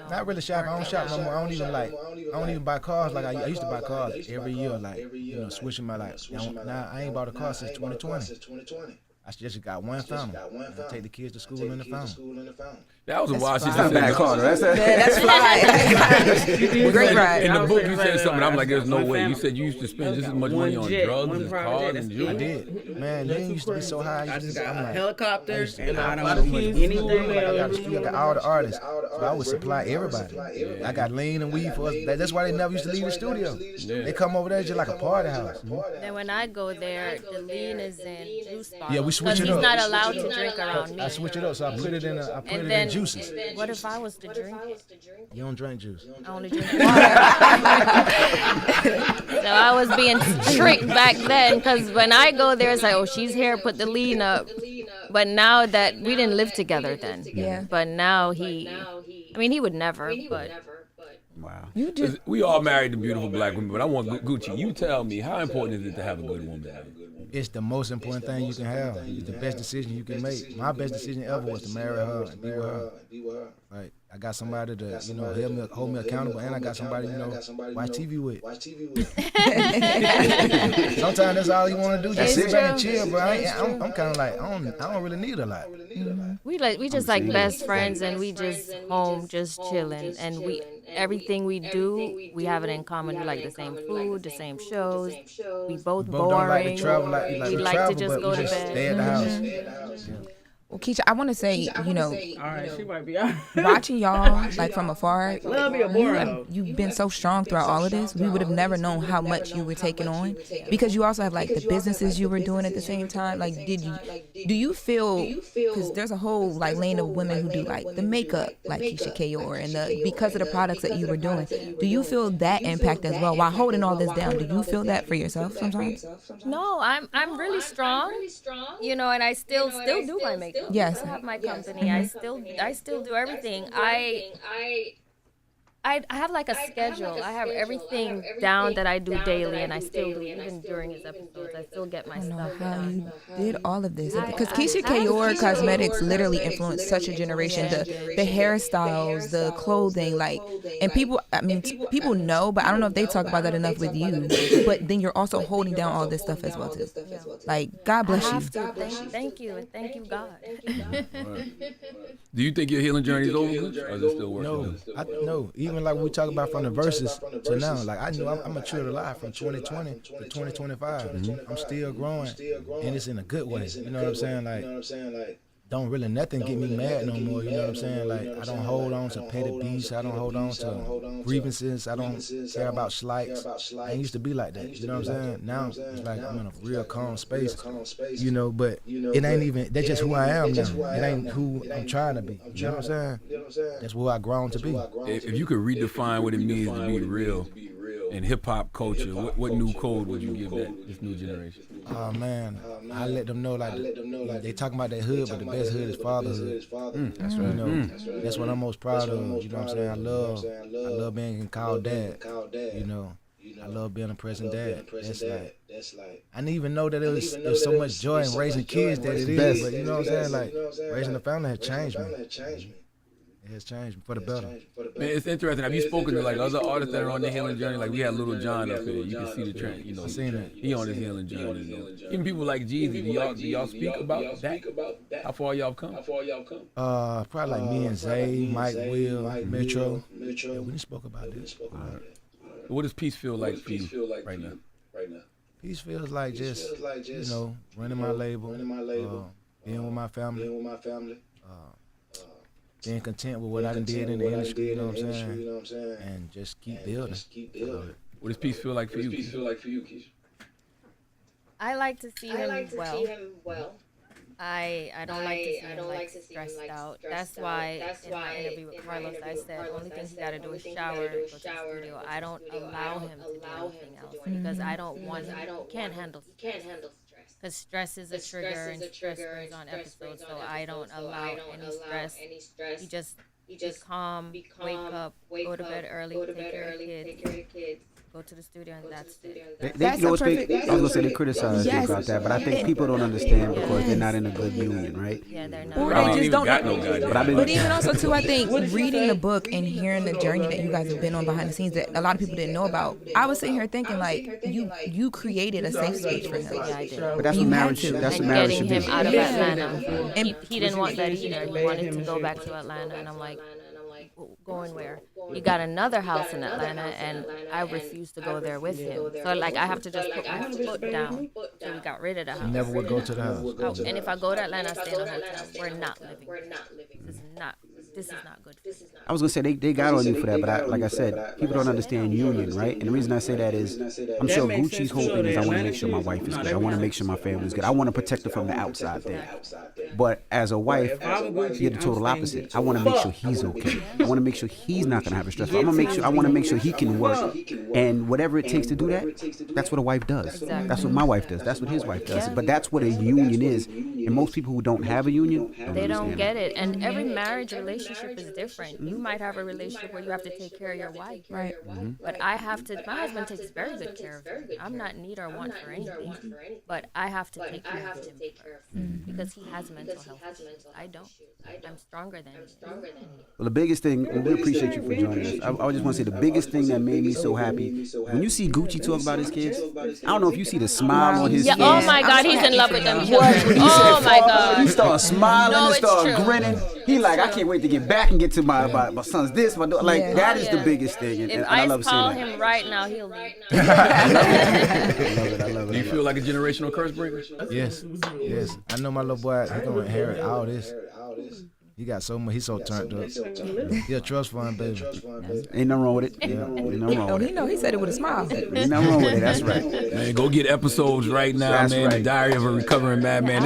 Not really shopping. I don't shop no more. I don't even buy cars like I used to buy cars every year. Like, switching my life. Now I ain't bought a car since 2020. I just got one fountain. I take the kids to school in the fountain. That was a while since That's you bad said car, that's Great ride. in the book you said something. I'm like, there's no way. You said you used to spend just as much money on drugs as cars and jewelry. I did. Man, they used to be so high. I just got a helicopter, and I lot don't of do kids anything. I got the studio, I got all the artists, so I would supply everybody. I got lean and weed for us. That's why they never used to leave the studio. They come over there just like a party house. Then when I go there, the lean is in juice bottles. Yeah, we switch it he's up. not allowed to drink around me. I switch it up, so I put it And in juices. what if I was to drink? You don't drink juice. I only drink water. So I was being strict back then, because when I go there, it's like, oh, she's here, put the lean up. But now that we didn't live together then. Yeah. But now he would never, but Wow. We all married to beautiful black women, but I want Gucci. You tell me, how important is it to have a good woman? It's the most important thing you can have. It's the best decision you can make. My best decision ever was to marry her and be with her. Like, I got somebody to, hold me accountable, and I got somebody, watch TV with. Sometimes that's all you want to do, just sit back and chill, bro. I'm kind of like, I don't really need a lot. We just like best friends, and we just home just chilling, and everything we do, we have it in common. We like the same food, the same shows. We both boring. Don't like to travel we like to just go to bed. Stay at the house. Yeah. Well, Keshia, I want to say, all right, she might be out. watching y'all like from afar, Love me a boring. you've been so strong throughout all of this. We would have never known how much you were taking on, because you also have like the businesses you were doing at the same time. Like, do you feel, because there's a whole like lane of women who do like the makeup, like Keshia Kayor, and because of the products that you were doing, do you feel that impact as well while holding all this down? Do you feel that for yourself sometimes? No, I'm really strong, and I still do my makeup. Yes. I have my company. I still do everything. I have like a schedule. I have everything down that I do daily, and I still do, even during his episodes. I still get my stuff done. How you did all of this, because Keshia Kayor cosmetics literally influenced such a generation. The hairstyles, the clothing, like, and people know, but I don't know if they talk about that enough with you. But then you're also holding down all this stuff as well too. Like, God bless you. Thank you, and thank you, God. Do you think your healing journey is over, or is it still working? No. Even like we talk about from the verses to now, like I knew I'm matured a lot from 2020 to 2025. I'm still growing, and it's in a good way. You know what I'm saying? Like, don't really nothing get me mad no more. You know what I'm saying? Like, I don't hold on to petty beefs. I don't hold on to grievances. I don't care about slights. I ain't used to be like that. You know what I'm saying? Now it's like I'm in a real calm space. But it ain't even. That's just who I am now. It ain't who I'm trying to be. You know what I'm saying? That's who I grown to be. If you could redefine what it means to be real in hip hop culture, what new code would you give this new generation? Oh man, I let them know they talking about that hood, but the best hood is fatherhood. That's right. That's what I'm most proud of. You know what I'm saying? I love being called dad. I love being a present dad. That's like I didn't even know that there's so much joy in raising kids that it is. But you know what I'm saying? Like, raising a family has changed me. It has changed for the better. Man, it's interesting. Have you spoken to like other artists that are on their healing journey? Like, we had Little John up here. You can see the trend. I seen it. He on his healing journey. Even people like Jeezy. Do y'all speak about that? How far y'all come? Probably like me and Zay, Mike, Will, Metro. Yeah, we spoke about this. What does peace feel like for you right now? Peace feels like just running my label, being with my family. Being content with what I done did in the industry, you know what I'm saying? And just keep building. What does peace feel like for you, Keshia? I like to see him well. I don't like to see him like stressed out. That's why in my interview with Carlos, I said only thing he got to do is shower, go to the studio. I don't allow him to do anything else because I don't want him. He can't handle stress. Because stress is a trigger and stress brings on episodes, so I don't allow any stress. You just be calm, wake up, go to bed early, take care of the kids, go to the studio, and that's it. I was gonna say they criticize you about that, but I think people don't understand because they're not in a good union, right? Yeah, they're not. Or they just don't. But even also too, I think reading the book and hearing the journey that you guys have been on behind the scenes that a lot of people didn't know about, I was sitting here thinking like you created a safe space for him. Yeah, I did. But that's what marriage should. That's what marriage should be. Getting him out of Atlanta, and he didn't want that either. He wanted to go back to Atlanta, and I'm like, going where? He got another house in Atlanta, and I refused to go there with him. So like I have to just put my foot down. So we got rid of the house. You never would go to the house. Oh, and if I go to Atlanta, I stay in a hotel. We're not living. This is not good. I was gonna say they got on you for that, but like I said, people don't understand union, right? And the reason I say that is, I'm sure Gucci's whole thing is I want to make sure my wife is good. I want to make sure my family is good. I want to protect her from the outside thing. But as a wife, you're the total opposite. I want to make sure he's okay. I want to make sure he's not gonna have a stressful. I want to make sure he can work, and whatever it takes to do that, that's what a wife does. That's what my wife does. That's what his wife does. But that's what a union is. And most people who don't have a union, They don't get it. And every marriage relationship is different. You might have a relationship where you have to take care of your wife. Right. But I have to, my husband takes very good care of me. I'm not in need or want for anything. But I have to take care of him first. Because he has mental health issues. I don't. I'm stronger than him. Well, the biggest thing, and we appreciate you for joining us. I just want to say the biggest thing that made me so happy, when you see Gucci talk about his kids, I don't know if you see the smile on his face. Oh my God, he's in love with them children. Oh my God. He starts smiling and starts true. grinning. He like, I can't wait to get back and get to my son's this, my daughter. Like, that is the biggest thing. And If I love I seeing call that. him right now, he'll leave. I love it. Do you feel like a generational curse breaker? Yes. I know my little boy, he's gonna inherit all this. He got so much. He's so turned up. He a trust fund baby. Ain't nothing wrong with it. Yeah. Ain't nothing wrong with it. He said it with a smile. Ain't nothing wrong with it. That's right. Man, go get episodes right now, That's man. right. The Diary of a Recovering Madman.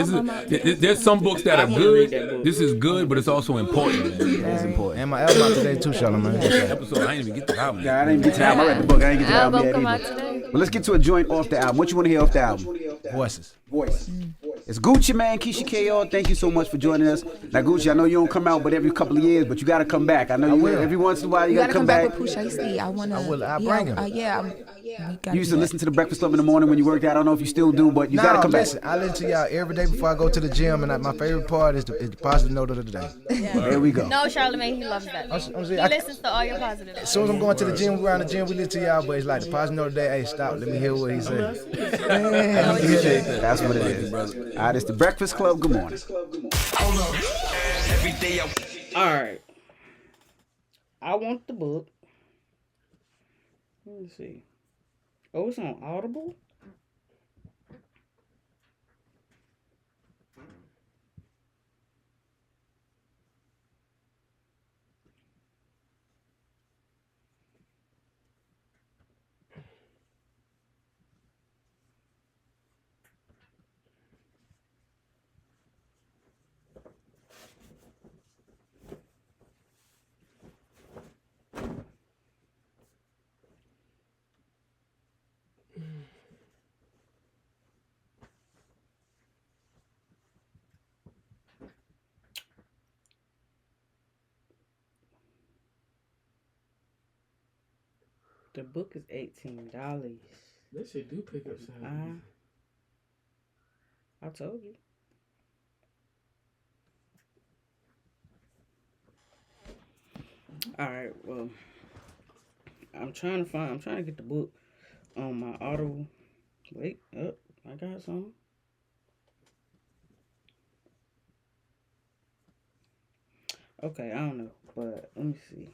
There's some books that are good. This is good, but it's also important, man. It's important. And my album out today too, Charlamagne. Episode, I ain't even get the album. Yeah, I didn't get to the album. I read the book. I didn't get to the album Album yet come out either. today. But let's get to a joint off the album. What you want to hear off the album? Voices. Voice. It's Gucci, man. Keshia KR. Thank you so much for joining us. Now, Gucci, I know you don't come out but every couple of years, but you got to come back. I know you will. every once in a while you You got to come back. with Pusha T. I will. I'll bring him. You used to listen to the Breakfast Club in the morning when you worked out. I don't know if you still do, but you got to come listen, back. I listen to y'all every day before I go to the gym, and my favorite part is the positive note of the day. There we go. No, Charlamagne, he loves that. I'm He saying, listens to all your positive. as soon as I'm going to the gym, we around the gym, we listen to y'all, but it's like the positive note of the day. Hey, stop, let me hear what he said. That's what it is. All right, it's the Breakfast Club. Good morning. All right. I want the book. Let me see. Oh, it's on Audible? The book is $18. That shit do pick up sound. I told you. All right. Well, I'm trying to get the book on my Audible. Wait up. I got some. Okay, I don't know, but let me see.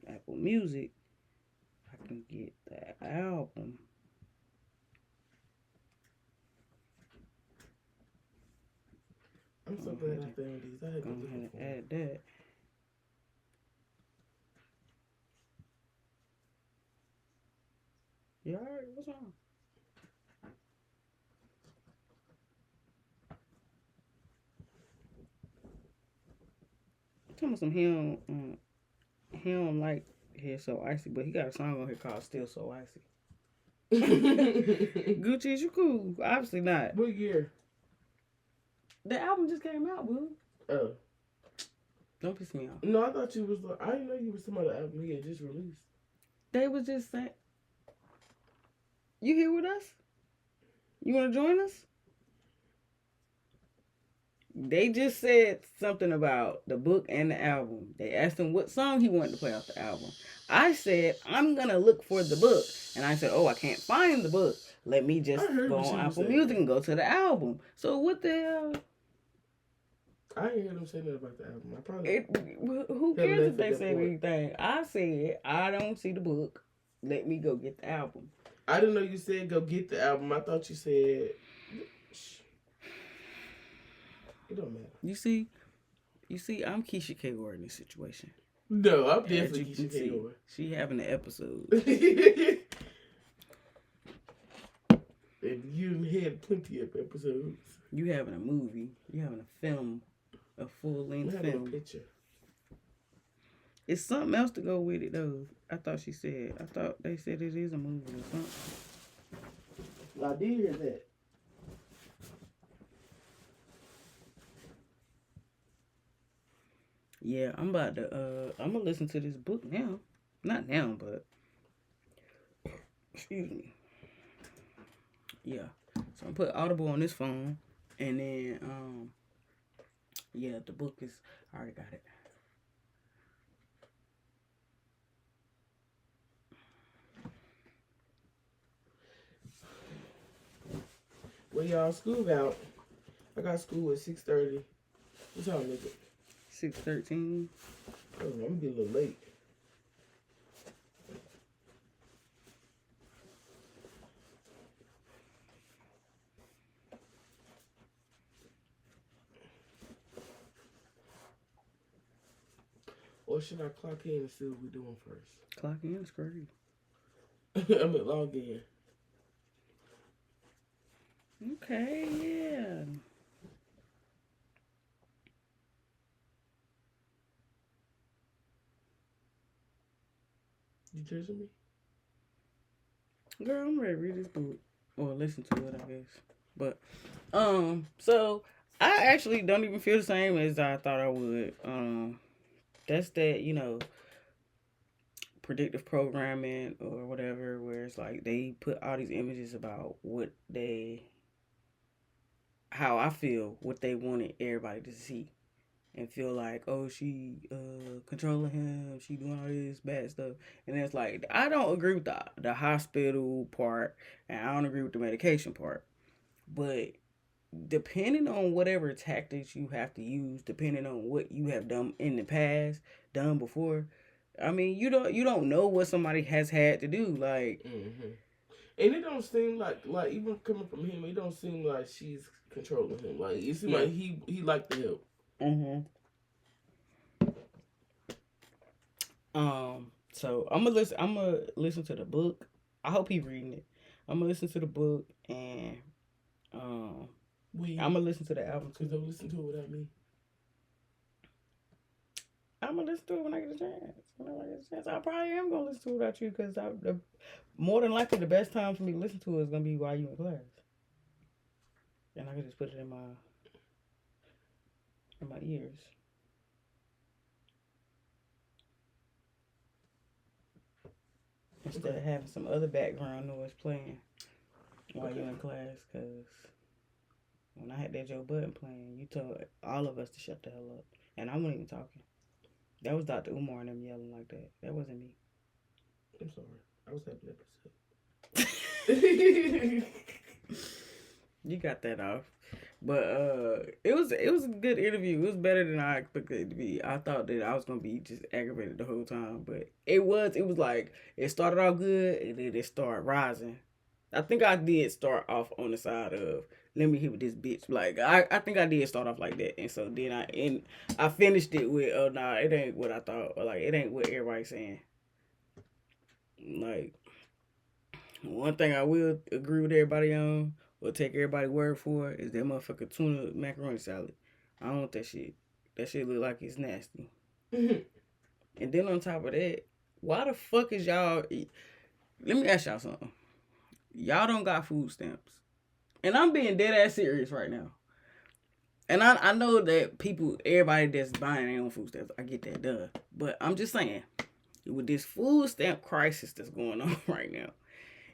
Apple Music. I can get the album. I'm so glad I found these. I had Go to ahead and add that. You alright? What's wrong? Tell me some he don't like Hair So Icy, but he got a song on here called Still So Icy. Gucci, is you cool? Obviously not. What year? The album just came out, boo. Oh. Don't piss me off. No, I thought you was like, I didn't know you was talking about the album he had just released. They was just saying, you here with us? You want to join us? They just said something about the book and the album. They asked him what song he wanted to play off the album. I said, I'm going to look for the book. And I said, oh, I can't find the book. Let me just go on Apple Music and go to the album. So what the hell? I didn't hear them say that about the album. I probably... Who cares if they said anything? I said, I don't see the book. Let me go get the album. I didn't know you said go get the album. I thought you said... It don't matter. You see, I'm Keshia KR in this situation. No, I'm definitely As you Keshia can see, KR. she having an episode. And you had plenty of episodes. You having a movie. You having a film. A full-length film. A picture. It's something else to go with it, though. I thought they said it is a movie or something. I did hear that. Yeah, I'm about to. I'm gonna listen to this book now. Not now, but excuse me. Yeah. So I put Audible on this phone, and then yeah, the book is. I already got it. Well, y'all, school out. I got school at 6:30. What time is it? 6:13. Oh, I'm gonna be a little late. Or should I clock in and see what we're doing first? Clock in is great. I'm at log in. Okay, yeah. You judging me? Girl, I'm ready to read this book. Or listen to it, I guess. But, so I actually don't even feel the same as I thought I would. That's that, predictive programming or whatever, where it's like they put all these images about how I feel, what they wanted everybody to see. And feel like, oh, she controlling him, she doing all this bad stuff. And it's like, I don't agree with the hospital part, and I don't agree with the medication part. But depending on whatever tactics you have to use, depending on what you have done in the past, done before, I mean, you don't know what somebody has had to do. Like, and it don't seem like even coming from him, it don't seem like she's controlling him. Like it seems like he liked the help. So I'm gonna listen to the book. I hope he's reading it. I'm gonna listen to the book, and I'm gonna listen to the album too. Cause don't listen to it without me. I'm gonna listen to it when I get a chance. I probably am gonna listen to it without you, because more than likely the best time for me to listen to it is gonna be while you in class, and I can just put it in my ears. Instead of having some other background noise playing while you're in class, because when I had that Joe Budden playing, you told all of us to shut the hell up, and I wasn't even talking. That was Dr. Umar and them yelling like that. That wasn't me. I'm sorry. I was having that episode. You got that off. But it was a good interview. It was better than I expected it to be. I thought that I was gonna be just aggravated the whole time, but it was like it started out good and then it started rising. I think I did start off on the side of let me hit with this bitch. Like I think I did start off like that, and so then I finished it with oh nah, it ain't what I thought, or like it ain't what everybody's saying. Like one thing I will agree with everybody on, or take everybody's word for it, is that motherfucker tuna macaroni salad. I don't want that shit. That shit look like it's nasty. And then on top of that, why the fuck is y'all... Let me ask y'all something. Y'all don't got food stamps. And I'm being dead ass serious right now. And I know that everybody that's buying their own food stamps, I get that, duh. But I'm just saying, with this food stamp crisis that's going on right now,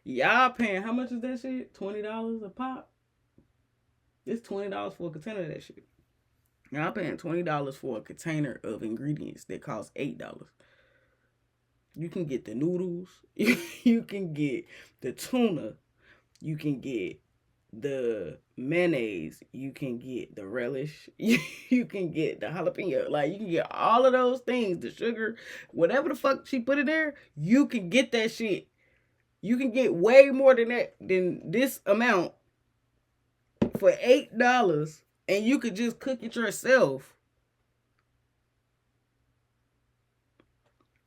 y'all paying, how much is that shit? $20 a pop? It's $20 for a container of that shit. Y'all paying $20 for a container of ingredients that cost $8. You can get the noodles. You can get the tuna. You can get the mayonnaise. You can get the relish. You can get the jalapeno. Like, you can get all of those things. The sugar. Whatever the fuck she put in there, you can get that shit. You can get way more than this amount for $8, and you could just cook it yourself.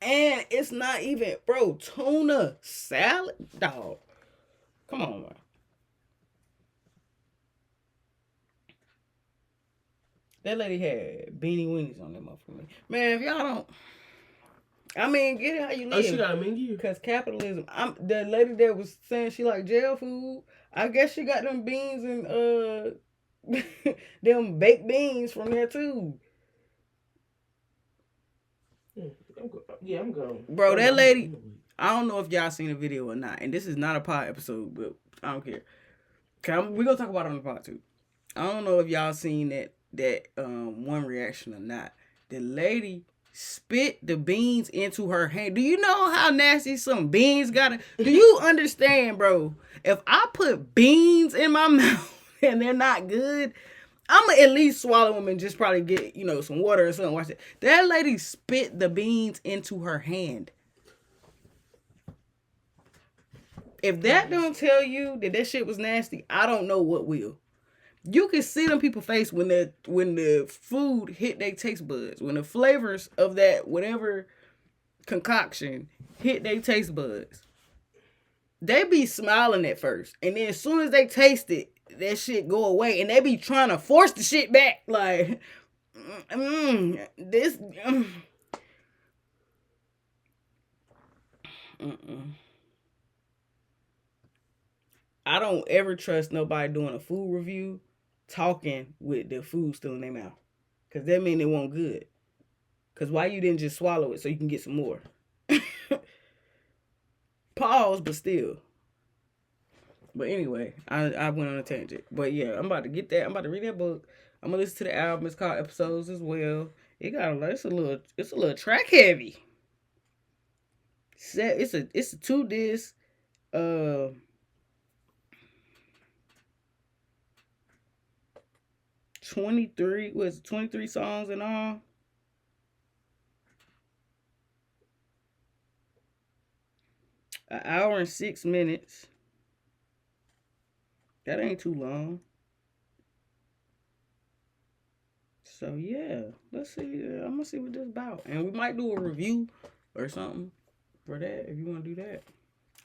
And it's not even, bro, tuna salad, dog. Come on, man. That lady had beanie weenies on that motherfucker. Man, if y'all don't, I mean, get it how you live. Oh, she got a menu? Because capitalism. The lady that was saying she like jail food, I guess she got them beans and them baked beans from there too. I'm going. Bro, that lady, I don't know if y'all seen the video or not, and this is not a pod episode, but I don't care. We're gonna talk about it on the pod too. I don't know if y'all seen that one reaction or not. The lady spit the beans into her hand. Do you know how nasty some beans gotta? Do you understand, bro? If I put beans in my mouth and they're not good, I'ma at least swallow them and just probably get, some water or something. Watch it. That lady spit the beans into her hand. If that don't tell you that shit was nasty, I don't know what will. You can see them people's face when the food hit their taste buds. When the flavors of that whatever concoction hit their taste buds. They be smiling at first. And then as soon as they taste it, that shit go away. And they be trying to force the shit back. Like, this... I don't ever trust nobody doing a food review talking with the food still in their mouth. Because that mean it won't good. Because why you didn't just swallow it so you can get some more? Pause, but still. But anyway, I went on a tangent. But yeah, I'm about to get that. I'm about to read that book. I'm gonna listen to the album. It's called Episodes as well. It's a little track heavy. It's a 2-disc. 23 songs in all. An hour and 6 minutes. That ain't too long. So yeah, let's see. I'm gonna see what this is about, and we might do a review or something for that if you want to do that.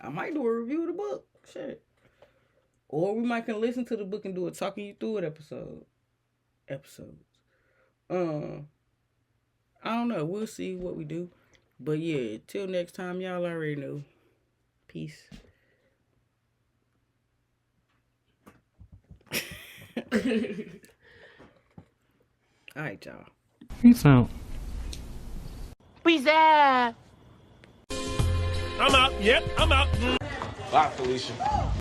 I might do a review of the book, shit, or we might can listen to the book and do a talking you through it episodes. I don't know. We'll see what we do, but yeah. Till next time, y'all already know. Peace. All right, y'all. Peace out. Peace out. I'm out. Yep, I'm out. Bye, Felicia.